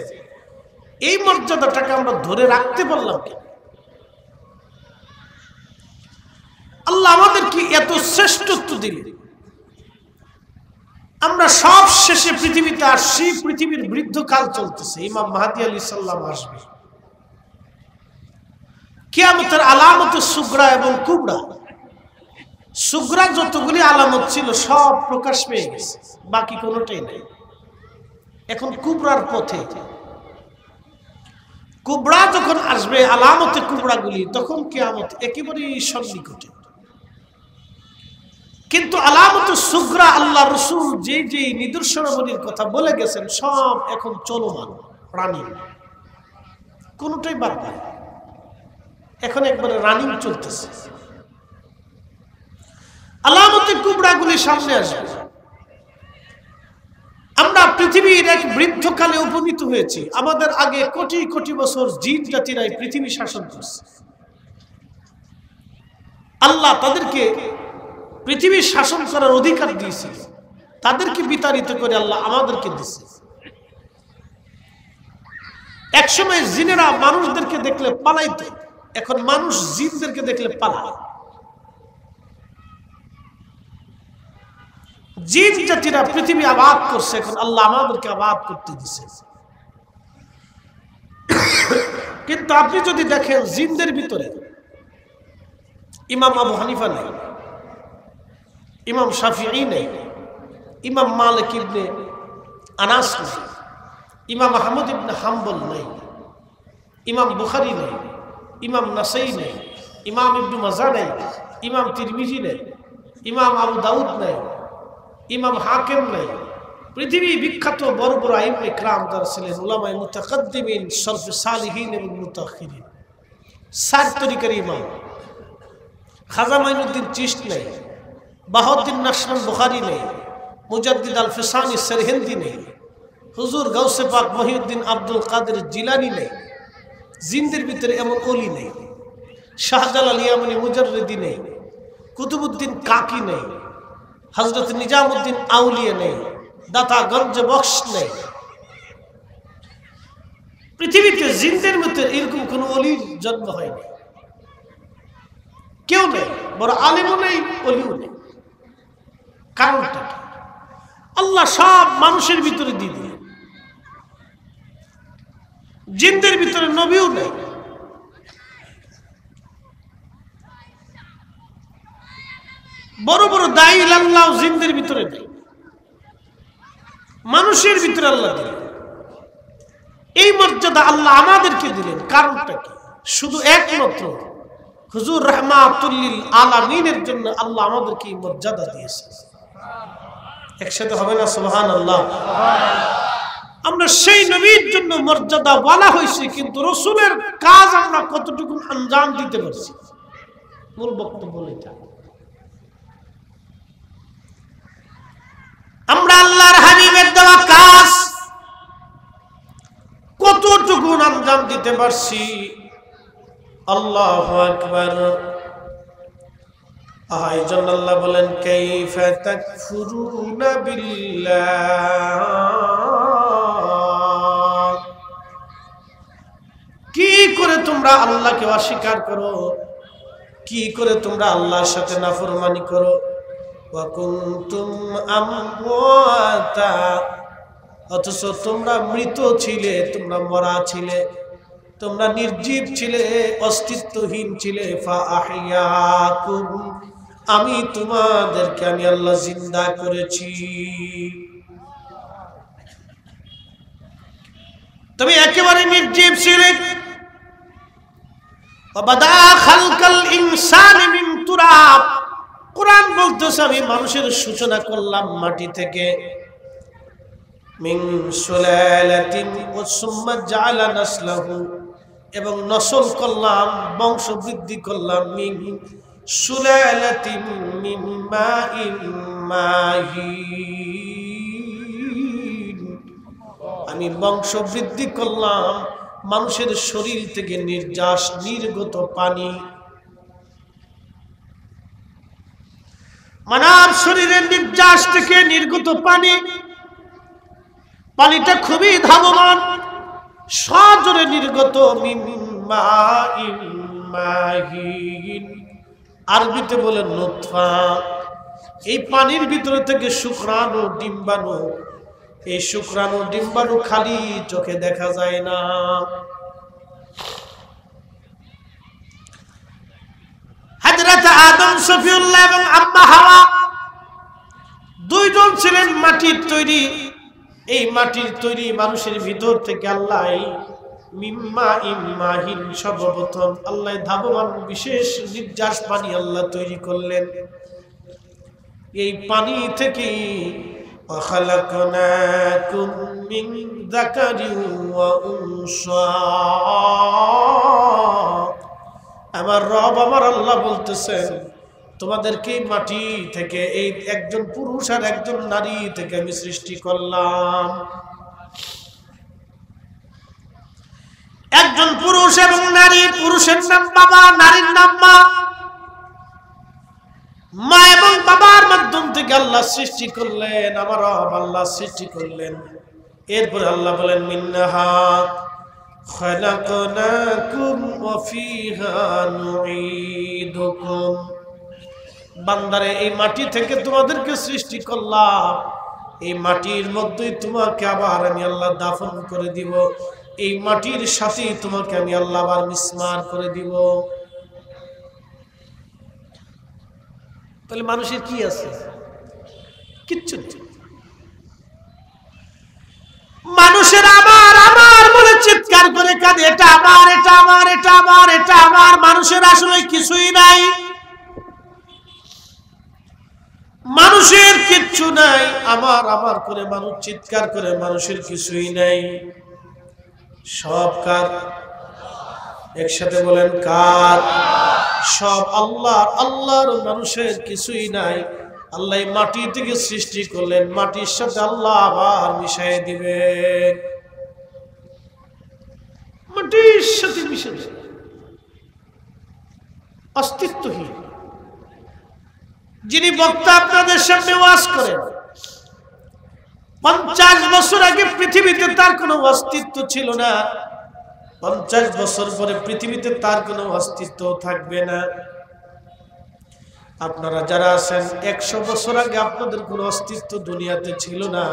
এই মর্যাদাটাকে আমরা ধরে রাখতে পারলাম কিনা? আল্লাহ আমাদেরকে এত শ্রেষ্ঠত্ব দিলেন, আমরা সব শেষে পৃথিবীতে আসছি, পৃথিবীর বৃদ্ধকাল চলতেছে, ইমাম মাহদী আলাইহিস সালাম আসবে, কিয়ামতের আলামত সুগরা এবং কুবরা। সুগরা যতগুলি আলামত ছিল সব প্রকাশ পেয়ে গেছে, বাকি কোনোটাই নাই। এখন কুবরার পথে। কুবরা যখন আসবে, আলামতে কুবরাগুলি, তখন কিয়ামত একেবারেই সন্নিকটে। কিন্তু আলামত সুগরা আল্লাহ রসুল যে যে নিদর্শনাবলীর কথা বলে গেছেন সব এখন চলমান, রানিং, কোনোটাই বাদ নাই, এখন একবারে রানিং চলতেছে। আলামতে কুবরাগুলি সামনে আসবে। আমরা পৃথিবীর এক বৃদ্ধকালে উপনীত হয়েছি। আমাদের আগে কোটি কোটি বছর জিন জাতিরাই পৃথিবী শাসন করছে। আল্লাহ তাদেরকে পৃথিবী শাসন করার অধিকার দিয়েছিল, তাদেরকে বিতাড়িত করে আল্লাহ আমাদেরকে দিয়েছে। একসময় জিনেরা মানুষদেরকে দেখলে পালাইতো, এখন মানুষ জিনদেরকে দেখলে পালায়। জিন জাতিরা পৃথিবী আবাদ করছে, এখন আল্লাহ আমাদেরকে আবাদ করতে দিছে। কিন্তু আপনি যদি দেখেন জিনদের ভিতরে ইমাম আবু হানিফা নেই, ইমাম শাফিঈ নেই, ইমাম মালিক ইবনে আনাস নেই, ইমাম আহমদ ইবনে হাম্বল নেই, ইমাম বুখারী নেই, ইমাম নাসাই নেই, ইমাম ইবনে মাজা নেই, ইমাম তিরমিজি নেই, ইমাম আবু দাউদ নেই, ইমাম হাকিম নেই। পৃথিবী বিখ্যাত বড় বড় আইম্মে ইকরাম যারা ছিলেন, উলামায়ে মুতাকাদ্দিমিন, সলফে সালিহিন এবং মুতাআখিরিন, 4 তরিকার ইমাম। খাজা মাইনুদ্দিন চিশতি নেই, বাহাউদ্দিন নাশরন বুখারী নেই, মুজাদ্দিদ আল ফিসানি সরহিন্দি নেই, হুজুর গাউসে পাক মহিউদ্দিন আব্দুল কাদের জিলানী নেই। জিনদের ভিতরে এমন ওলি নেই। শাহজালাল ইয়ামানি মুজাররিদি নেই, কুতুবউদ্দিন কাকি নেই, হযরত নিজামউদ্দিন আউলিয়া নেই, দাতা গঞ্জ বখশ নেই। পৃথিবীতে জিনদের মধ্যে এরকম কোন ওলির জন্ম হয়নি, কেউ নেই, বড় আলেমও নেই, ওলিও নেই। কারণটা কি? আল্লাহ সব মানুষের ভিতরে দিয়ে দিলেন, জিনদের ভিতরে নবীও নেই। বড় বড় দায়ী আল্লাহ জিনদের ভিতরে নেই, মানুষের ভিতরে আল্লাহ দিলেন। এই মর্যাদা আল্লাহ আমাদেরকে দিলেন, কারণটা কি? শুধু একমাত্র হুজুর রাহমাতুল লিল আলামিনের জন্য আল্লাহ আমাদেরকে এই মর্যাদা দিয়েছেন। একসাথে হবে না সুবহানাল্লাহ? আমরা সেই নবীর জন্য মর্যাদা বলা হয়েছে, কিন্তু রসুলের কাজ আমরা কতটুকু আঞ্জাম দিতে পারছি, মূল বক্তব্য এটা। আমরা আল্লাহর হাবিবের দেওয়া কাজ কতটুকু আঞ্জাম দিতে পারছি। আল্লাহু আকবার। এই জন্য আল্লাহ বলেন কাইফা তাকফুরুনা বিল্লাহ, কি করে তোমরা আল্লাহকে অস্বীকার করো, কি করে তোমরা আল্লাহর সাথে নাফরমানি করো। ওয়া কুনতুম আমওয়াতা, অথচ তোমরা মৃত ছিলে, তোমরা মরা ছিলে, তোমরা নির্জীব ছিলে, অস্তিত্বহীন ছিলে। ফাআহইয়াকুম, আমি তোমাদেরকে আমি আল্লাহ জিন্দা করেছি। তুমি একেবারে নির্জীব ছিলে। ওয়াবাদা খালকাল ইনসানি মিন তুরাব, কোরআন বলতেছে আমি মানুষের সূচনা করলাম মাটি থেকে। মিন সুলালাতিন ওয়াসুম্মা জাআলা নাসলাহু, এবং নসল করলাম, বংশ বৃদ্ধি করলাম। মিন সুলালাতিন মিন মাইন মাহিন, আমি বংশ বৃদ্ধি করলাম মানুষের শরীর থেকে নির্যাস নির্গত পানি। মানব শরীরের নির্যাস থেকে নির্গত পানি, পানিটা খুবই ধাবমান, সজোরে নির্গত। মিন মাইন মাহিন, আরবিতে বলে নুতফা। এই পানির ভিতরে থেকে শুক্রাণু ডিম্বাণু, এই শুক্রাণু ডিম্বাণু খালি চোখে দেখা যায় না। হযরত আদম সফিউল্লাহ এবং আম্মা হাওয়া দুইজন ছিলেন মাটির তৈরি। এই মাটির তৈরি মানুষের ভিতর থেকে আল্লাহ মিম্মা ইম্মাহিন, সর্বপ্রথম আল্লাহ ধাবমান বিশেষ নির্যাস পানি আল্লাহ তৈরি করলেন। এই পানি থেকে وَخَلَقْنَاكُمْ مِنْ ذَكَرٍ وَأُنْثَى, আমার রব আমার আল্লাহ বলতেছেন তোমাদেরকে মাটি থেকে, এই একজন পুরুষ আর একজন নারী থেকে আমি সৃষ্টি করলাম। একজন পুরুষ এবং নারী, পুরুষের নাম বাবা, নারীর নাম মা। মা এবং বাবার মাধ্যম থেকে আল্লাহ সৃষ্টি করলেন, আমার রব আল্লাহ সৃষ্টি করলেন। এরপর আল্লাহ বলেন মিন্নাহা খালাকনাকুম ওয়া ফিহা নুঈদুকুম, বান্দারে এই মাটি থেকে তোমাদেরকে সৃষ্টি করলাম, এই মাটির মধ্যেই তোমাকে আবার আমি আল্লাহ দাফন করে দিব, এই মাটির সাথেই তোমাকে আমি আল্লাহ আবার মিসমার করে দিব। তাহলে মানুষের কি আছে? কিচ্ছু নেই। মানুষের আমার আমার বলে চিৎকার করে কাঁদে, এটা আমার, এটা আমার, এটা আমার, এটা আমার। মানুষের আসলে কিছুই নাই, মানুষের কিচ্ছু নাই। আমার আমার করে মানুষ চিৎকার করে, মানুষের কিছুই নাই। সব কার? একসাথে বলেন কার? সব আল্লাহ। আল্লাহর, মানুষের কিছুই নাই। আল্লাহ মাটি থেকে সৃষ্টি করলেন, মাটির সাথে আল্লাহ আবার মিশিয়ে দিবেন, মাটির সাথে মিশে অস্তিত্বহীন। যিনি বক্তা আপনাদের সামনে ওয়াজ করেন, 50 বছর আগে পৃথিবীতে তার কোনো অস্তিত্ব ছিল না, 50 বছর পরে পৃথিবীতে তার কোনো অস্তিত্ব থাকবে না। আপনারা যারা আছেন 100 বছর আগে আপনাদের কোনো অস্তিত্ব দুনিয়াতে ছিল না,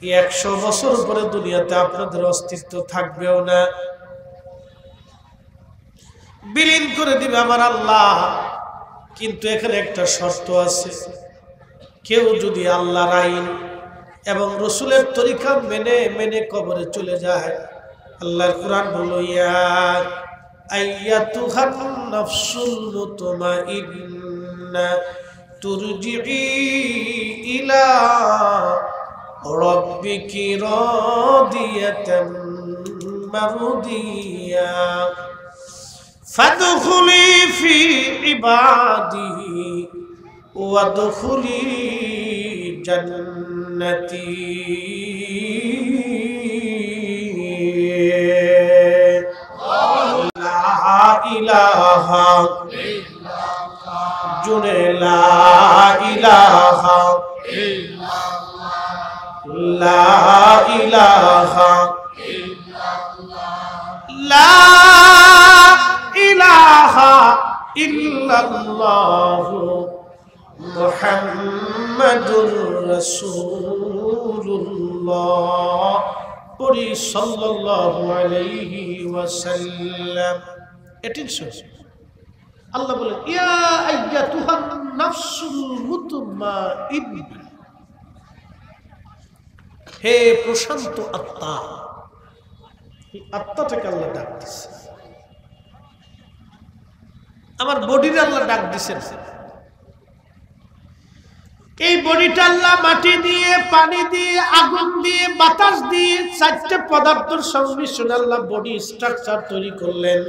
100 বছর পরে দুনিয়াতে আপনাদের অস্তিত্ব থাকবেও না, বিলীন করে দিবে আমার আল্লাহ। কিন্তু এখানে একটা শর্ত আছে, কেউ যদি আল্লাহর আইন এবং রসুলের তরিকা মেনে মেনে কবরে চলে যায়, আল্লাহর কোরআন বলো, ইয়া আইয়াতুহান নাফসুল মুতমাইন্না তুরজিই ইলা রাব্বিকি রাদিয়াতাম মারদিয়া ফাদখুলি ফি ইবাদি ওয়াদখুলি জান্নাতি। লা ইলাহা ইল্লাল্লাহ, জুড়ে লা ইলাহা ইল্লাল্লাহ, লা ইলাহা লা ইলাহা ইল্লাল্লাহ মুহাম্মাদুর রাসূলুল্লাহ। পড়ি সাল্লাল্লাহু আলাইহি ওয়াসাল্লাম। এটেনশন। আল্লাহ বলেন, ইয়া আইয়াতুহান নাফসুল মুতমাইন্না, হে প্রশান্ত আত্মা। এই আত্মাটাকে আল্লাহ ডাক দিচ্ছে, আমার বডির আল্লাহ ডাক দিচ্ছেন। এই বডিটা আল্লাহ মাটি দিয়ে, পানি দিয়ে, আগুন দিয়ে, বাতাস দিয়ে, চারটে পদার্থের সংমিশ্রণে আল্লাহ বডি স্ট্রাকচার তৈরি করলেন।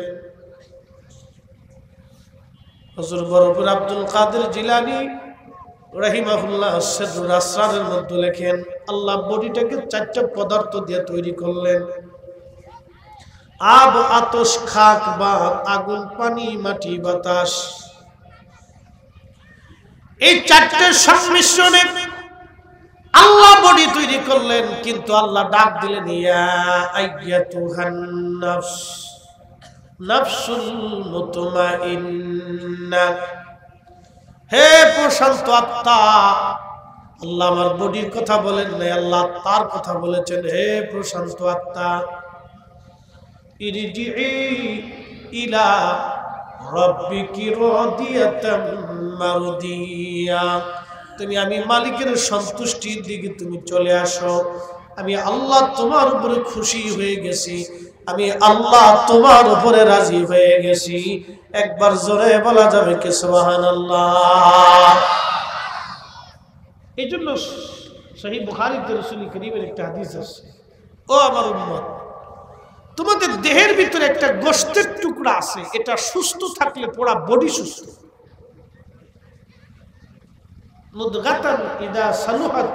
হযরত বরকত আব্দুল কাদের জিলানী রাহিমাহুল্লাহ সিররুল আসরারের মধ্যে লেখেন, আল্লাহ বডিটাকে চারটে পদার্থ দিয়ে তৈরি করলেন। আব, আতশ, খাক, বাত, আগুন, পানি, মাটি, বাতাস। এই চারটে সংমিশ্রণে আল্লাহ বডি তৈরি করলেন। কিন্তু আল্লাহ ডাক দিলেন, ইয়া আইয়াতুহান নাফস নাফসুল মুতমাইন্না, হে প্রশান্ত আত্মা। আল্লাহ আমার বডির কথা বলেন নাই, আল্লাহ তার কথা বলেছেন, হে প্রশান্ত আত্মা, ইরজিই ইলা রাব্বিকি রাদিয়াতাম মারদিয়া, তুমি আমি মালিকের সন্তুষ্টির দিকে তুমি চলে আসো। আমি আল্লাহ তোমার উপরে খুশি হয়ে গেছি, আমি আল্লাহ তোমার উপরে রাজি হয়ে গেছি। একবার জোরে বলা যাবে কি সুবহানাল্লাহ। এই জন্য সহিহ বুখারীতে রাসূল করিমের একটা হাদিস আছে, ও আমার উম্মত, তোমাদের দেহের ভিতরে একটা গোশতের টুকরা আছে, এটা সুস্থ থাকলে পুরো বডি সুস্থ। মুদগাতান ইদা সালুহাত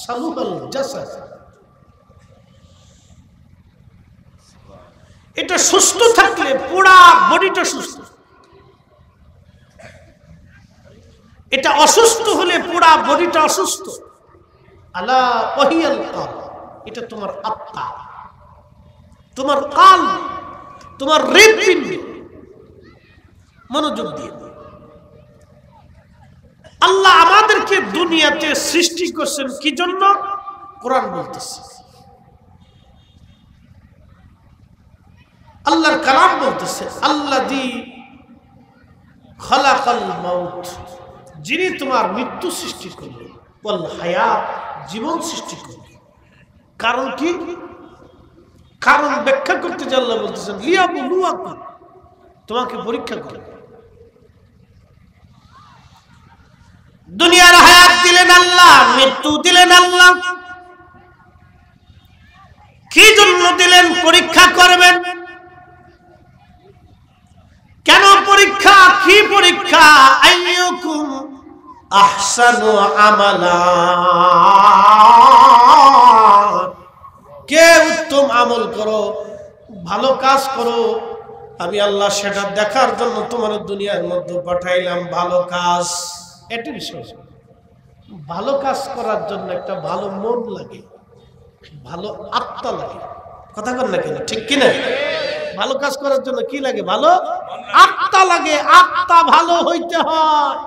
সালুহাল জাসাদ, এটা সুস্থ থাকলে পুরো বডিটা সুস্থ। এটা অসুস্থ হলে পুরো বডিটা অসুস্থ। আলা ওয়াহিয়াল কলব, এটা তোমার আত্মা, তোমার কাল, তোমার হৃদপিণ্ড। মনোযোগ দিয়ে, আল্লাহ আমাদেরকে দুনিয়াতে সৃষ্টি করছেন কি জন্য? কোরআন বলতেছে, আল্লাহর কালাম বলতেছে, আল্লাযী খালাকাল মাউত, যিনি তোমার মৃত্যু সৃষ্টি করলেন, ওয়াল হায়াত, জীবন সৃষ্টি করলেন। কারণ কি? কারণ ব্যাখ্যা করতে যে আল্লাহ বলতেছেন, লিয়াবলুয়াকুম, তোমাকে পরীক্ষা করে। দুনিয়ার হায়াত দিলেন আল্লাহ, মৃত্যু দিলেন আল্লাহ। কি জন্য দিলেন? পরীক্ষা করবেন। কেন পরীক্ষা? কি পরীক্ষা? আইয়ুকুম আহসানু আমালা, কে উত্তম আমল করো, ভালো কাজ করো। আমি আল্লাহ সেটা দেখার জন্য তোমার দুনিয়ার মধ্যে পাঠাইলাম। ভালো কাজ, এটা বিষয়। ভালো কাজ করার জন্য একটা ভালো মন লাগে, ভালো আত্মা লাগে। কথা বল না কেন? ঠিক কিনা? ভালো কাজ করার জন্য কি লাগে? ভালো আত্মা লাগে। আত্মা ভালো হইতে হয়।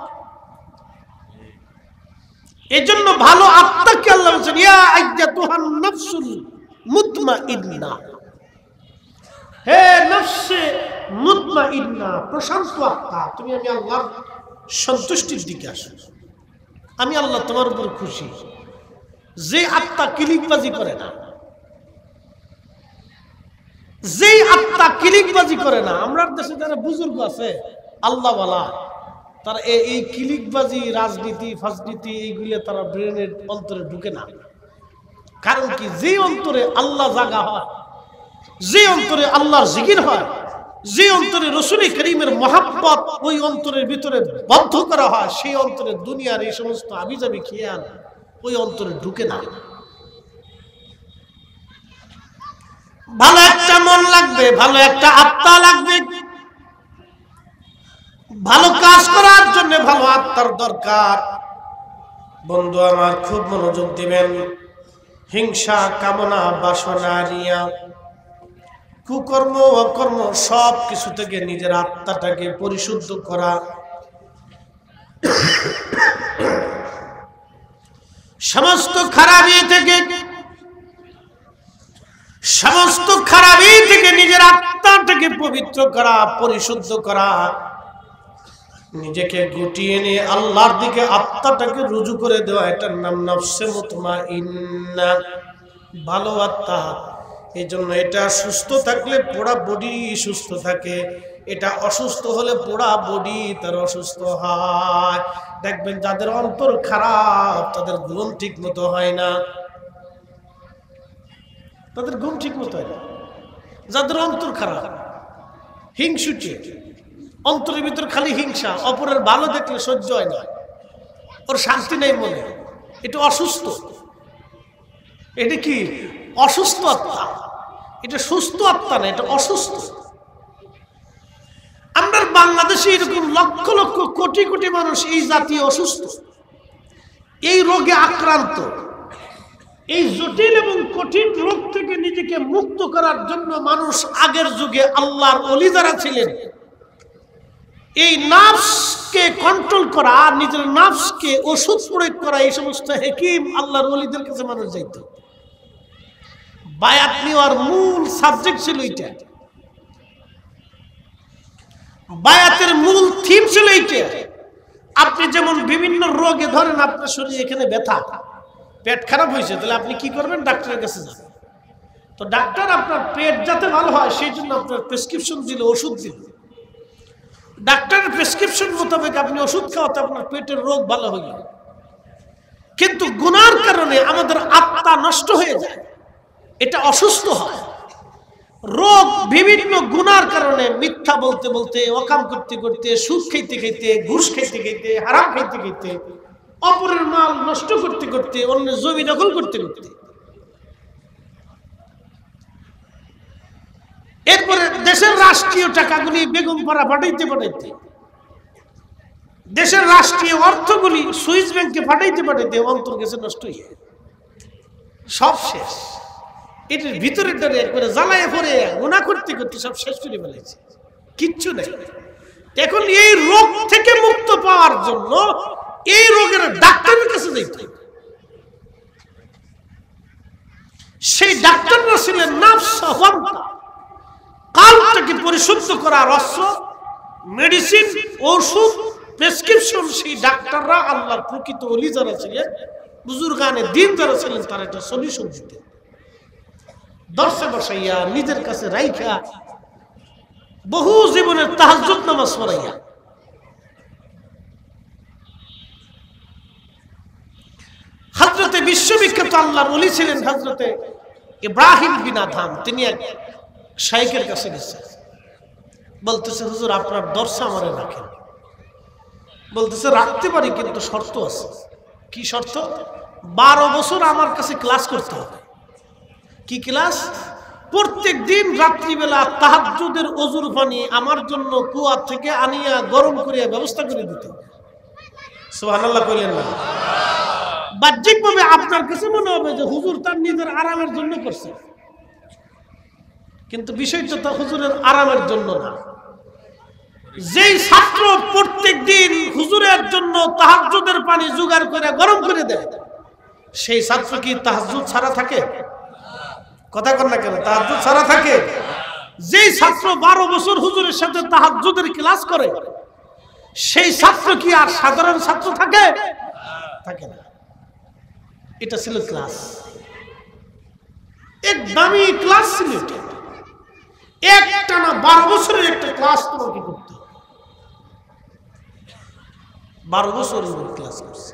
এজন্য ভালো আত্মাকে আল্লাহ বলেছেন, ইয়া আইয়াতুহান নাফসুল মুতমাইন্না, হে নফসে মুতমাইন্না, প্রশান্ত আত্মা, তুমি আমি আল্লাহর সন্তুষ্টির দিকে আসো। আমি আল্লাহ তোমার উপর খুশি। যে আত্মা কিলিকবাজি করে না, যেই আত্মা ক্লিকবাজি করে না, আমরা দেশে যারা বুজুর্গ আছে আল্লাহওয়ালা, তারা এই ক্লিকবাজি, রাজনীতি, ফাজনীতি এইগুলো তারা ব্রেনের অন্তরে ঢুকে না। কারণ কি, যে অন্তরে আল্লাহ জাগা হয়, যে অন্তরে আল্লাহর জিকির হয়, যে অন্তরে রাসূল করিমের মহাব্বত ওই অন্তরের ভিতরে বদ্ধ করা হয়, সেই অন্তরে দুনিয়ার এই সমস্ত আবিজাবি খেয়াল ওই অন্তরে ঢুকে না। ভালো একটা মন লাগবে, ভালো একটা আত্মা লাগবে, ভালো কাজ করার জন্য ভালো আত্মার দরকার। বন্ধু আমার খুব মনোযোগ দিবেন। হিংসা, কামনা, বাসনা, রিয়া, কুকর্ম, অকর্ম সব কিছু থেকে নিজের আত্মাটাকে পরিশুদ্ধ করা, সমস্ত খারাপি থেকে নিজের আত্মাটাকে পবিত্র করা, পরিশুদ্ধ করা, নিজেকে গুটিয়ে নিয়ে আল্লাহর দিকে আত্মাটাকে রুজু করে দেওয়া, এটার নাম নফসে মুতমাইন্না, ভালো আত্মা। এই জন্য এটা সুস্থ থাকলে পুরা বডি সুস্থ থাকে, এটা অসুস্থ হলে পুরা বডি তার অসুস্থ হয়। দেখবেন যাদের অন্তর খারাপ তাদের ঘুম ঠিক মতো হয় না, তাদের ঘুম ঠিক মতো হয় না। যাদের অন্তর খারাপ, হিংসুটে, অন্তরের ভিতর খালি হিংসা, অপরের ভালো দেখলে সহ্য হয় না, ওর শান্তি নেই মনে, এটা অসুস্থ। এটা কি? অসুস্থ আত্মা। এটা সুস্থ আত্মা না, এটা অসুস্থ। আমরা বাংলাদেশে এরকম লক্ষ লক্ষ কোটি কোটি মানুষ এই জাতীয় অসুস্থ, এই রোগে আক্রান্ত। এই জটিল এবং কঠিন রোগ থেকে নিজেকে মুক্ত করার জন্য মানুষ আগের যুগে আল্লাহর ওলি যারা ছিলেন, এই নাফসকে কন্ট্রোল করা, নিজের নাফসকে ওষুধ প্রয়োগ করা, এই সমস্ত হাকিম আল্লাহর ওলিদের কাছে মানুষ যাইত। বায়াত নেওয়ার মূল সাবজেক্ট ছিল এটা, বায়াতের মূল থিম ছিল এটা। আপনি যেমন বিভিন্ন রোগে, ধরেন আপনার শরীরে এখানে ব্যথা, পেট খারাপ হয়েছে, তাহলে আপনি কি করবেন? ডাক্তারের কাছে যাবেন। তো ডাক্তার আপনার পেট যাতে ভালো হয় সেই জন্য আপনার প্রেসক্রিপশন দিল, ওষুধ দিল। ডাক্তারের প্রেসক্রিপশন মোতাবেক আপনি ওষুধ খাওয়াতে আপনার পেটের রোগ ভালো হইল। কিন্তু গুনার কারণে আমাদের আত্মা নষ্ট হয়ে যায়, এটা অসুস্থ হয়। রোগ বিভিন্ন গুনার কারণে, মিথ্যা বলতে বলতে, অকাম করতে করতে, সুদ খাইতে খাইতে, ঘুষ খাইতে খাইতে, হারাম খাইতে খাইতে, অপরের মাল নষ্ট করতে করতে, অন্যের জমি দখল করতে করতে, এরপরে দেশের রাষ্ট্রীয় টাকাগুলি বেগমপাড়া পাঠাইতে পাঠাইতে, দেশের রাষ্ট্রীয় অর্থগুলি সুইস ব্যাংকে পাঠাইতে পাঠাইতে অন্তর গেছে নষ্ট হয়ে, সব শেষ। এটার ভিতরে একবারে জ্বালায় পড়ে গুনাহ করতে করতে সব শেষ করে ফেলেছে, কিচ্ছু নেই। এখন এই রোগ থেকে মুক্ত পাওয়ার জন্য এই রোগের ডাক্তারের কাছে যেতে হবে। সেই ডাক্তাররা ছিলেন নাফস, কালটাকে পরিশুদ্ধ করার অস্ত্র, মেডিসিন, ওষুধ, প্রেসক্রিপশন। সেই ডাক্তাররা আল্লাহর প্রকৃত ওলি যারা ছিলেন, বুজুর্গানে দিন যারা ছিলেন, তারা এটা সলিউশন দিতেন। দর্শে বসাইয়া, নিজের কাছে রাইখা, বহু জীবনের তাহাজ্জুদ নামাজ পড়াইয়া। হযরতে বিশ্ববিখ্যাত আল্লাহর ওলি ছিলেন হযরতে ইব্রাহিম বিন আদহাম। তিনি এক শাইখের কাছে গেছেন, বলতেছে, হুজুর আপনার দর্শে আমারে রাখেন। বলতেছে, রাখতে পারি, কিন্তু শর্ত আছে। কি শর্ত? 12 বছর আমার কাছে ক্লাস করতে হবে। কি ক্লাস? প্রত্যেক দিন রাত্রিবেলা তাহাজ্জুদের ওযুর পানি আমার জন্য কুয়া থেকে আনিয়া গরম করিয়া ব্যবস্থা করে দিতে হবে। সুবহানাল্লাহ কইলেন না? বাহ্যিকভাবে আপনার কাছে মনে হবে যে হুজুর তার নিজের আরামের জন্য করছে, কিন্তু বিষয়টা তো হুজুরের আরামের জন্য না। যেই ছাত্র প্রত্যেক দিন হুজুরের জন্য তাহাজ্জুদের পানি জোগাড় করে গরম করে দেয়, সেই ছাত্র কি তাহাজ্জুদ ছাড়া থাকে? কথা কর না কেন? তাহাজ্জুদ ছাড়া থাকে? যেই ছাত্র 12 বছর হুজুরের সাথে তাহাজ্জুদের ক্লাস করে, সেই ছাত্র কি আর সাধারণ ছাত্র থাকে? থাকে না। এটা ছিল ক্লাস, এক দামি ক্লাস ছিল এটা। একটানা 12 বছরের একটা ক্লাস তোমাকে করতে হবে। 12 বছর ক্লাস করছে।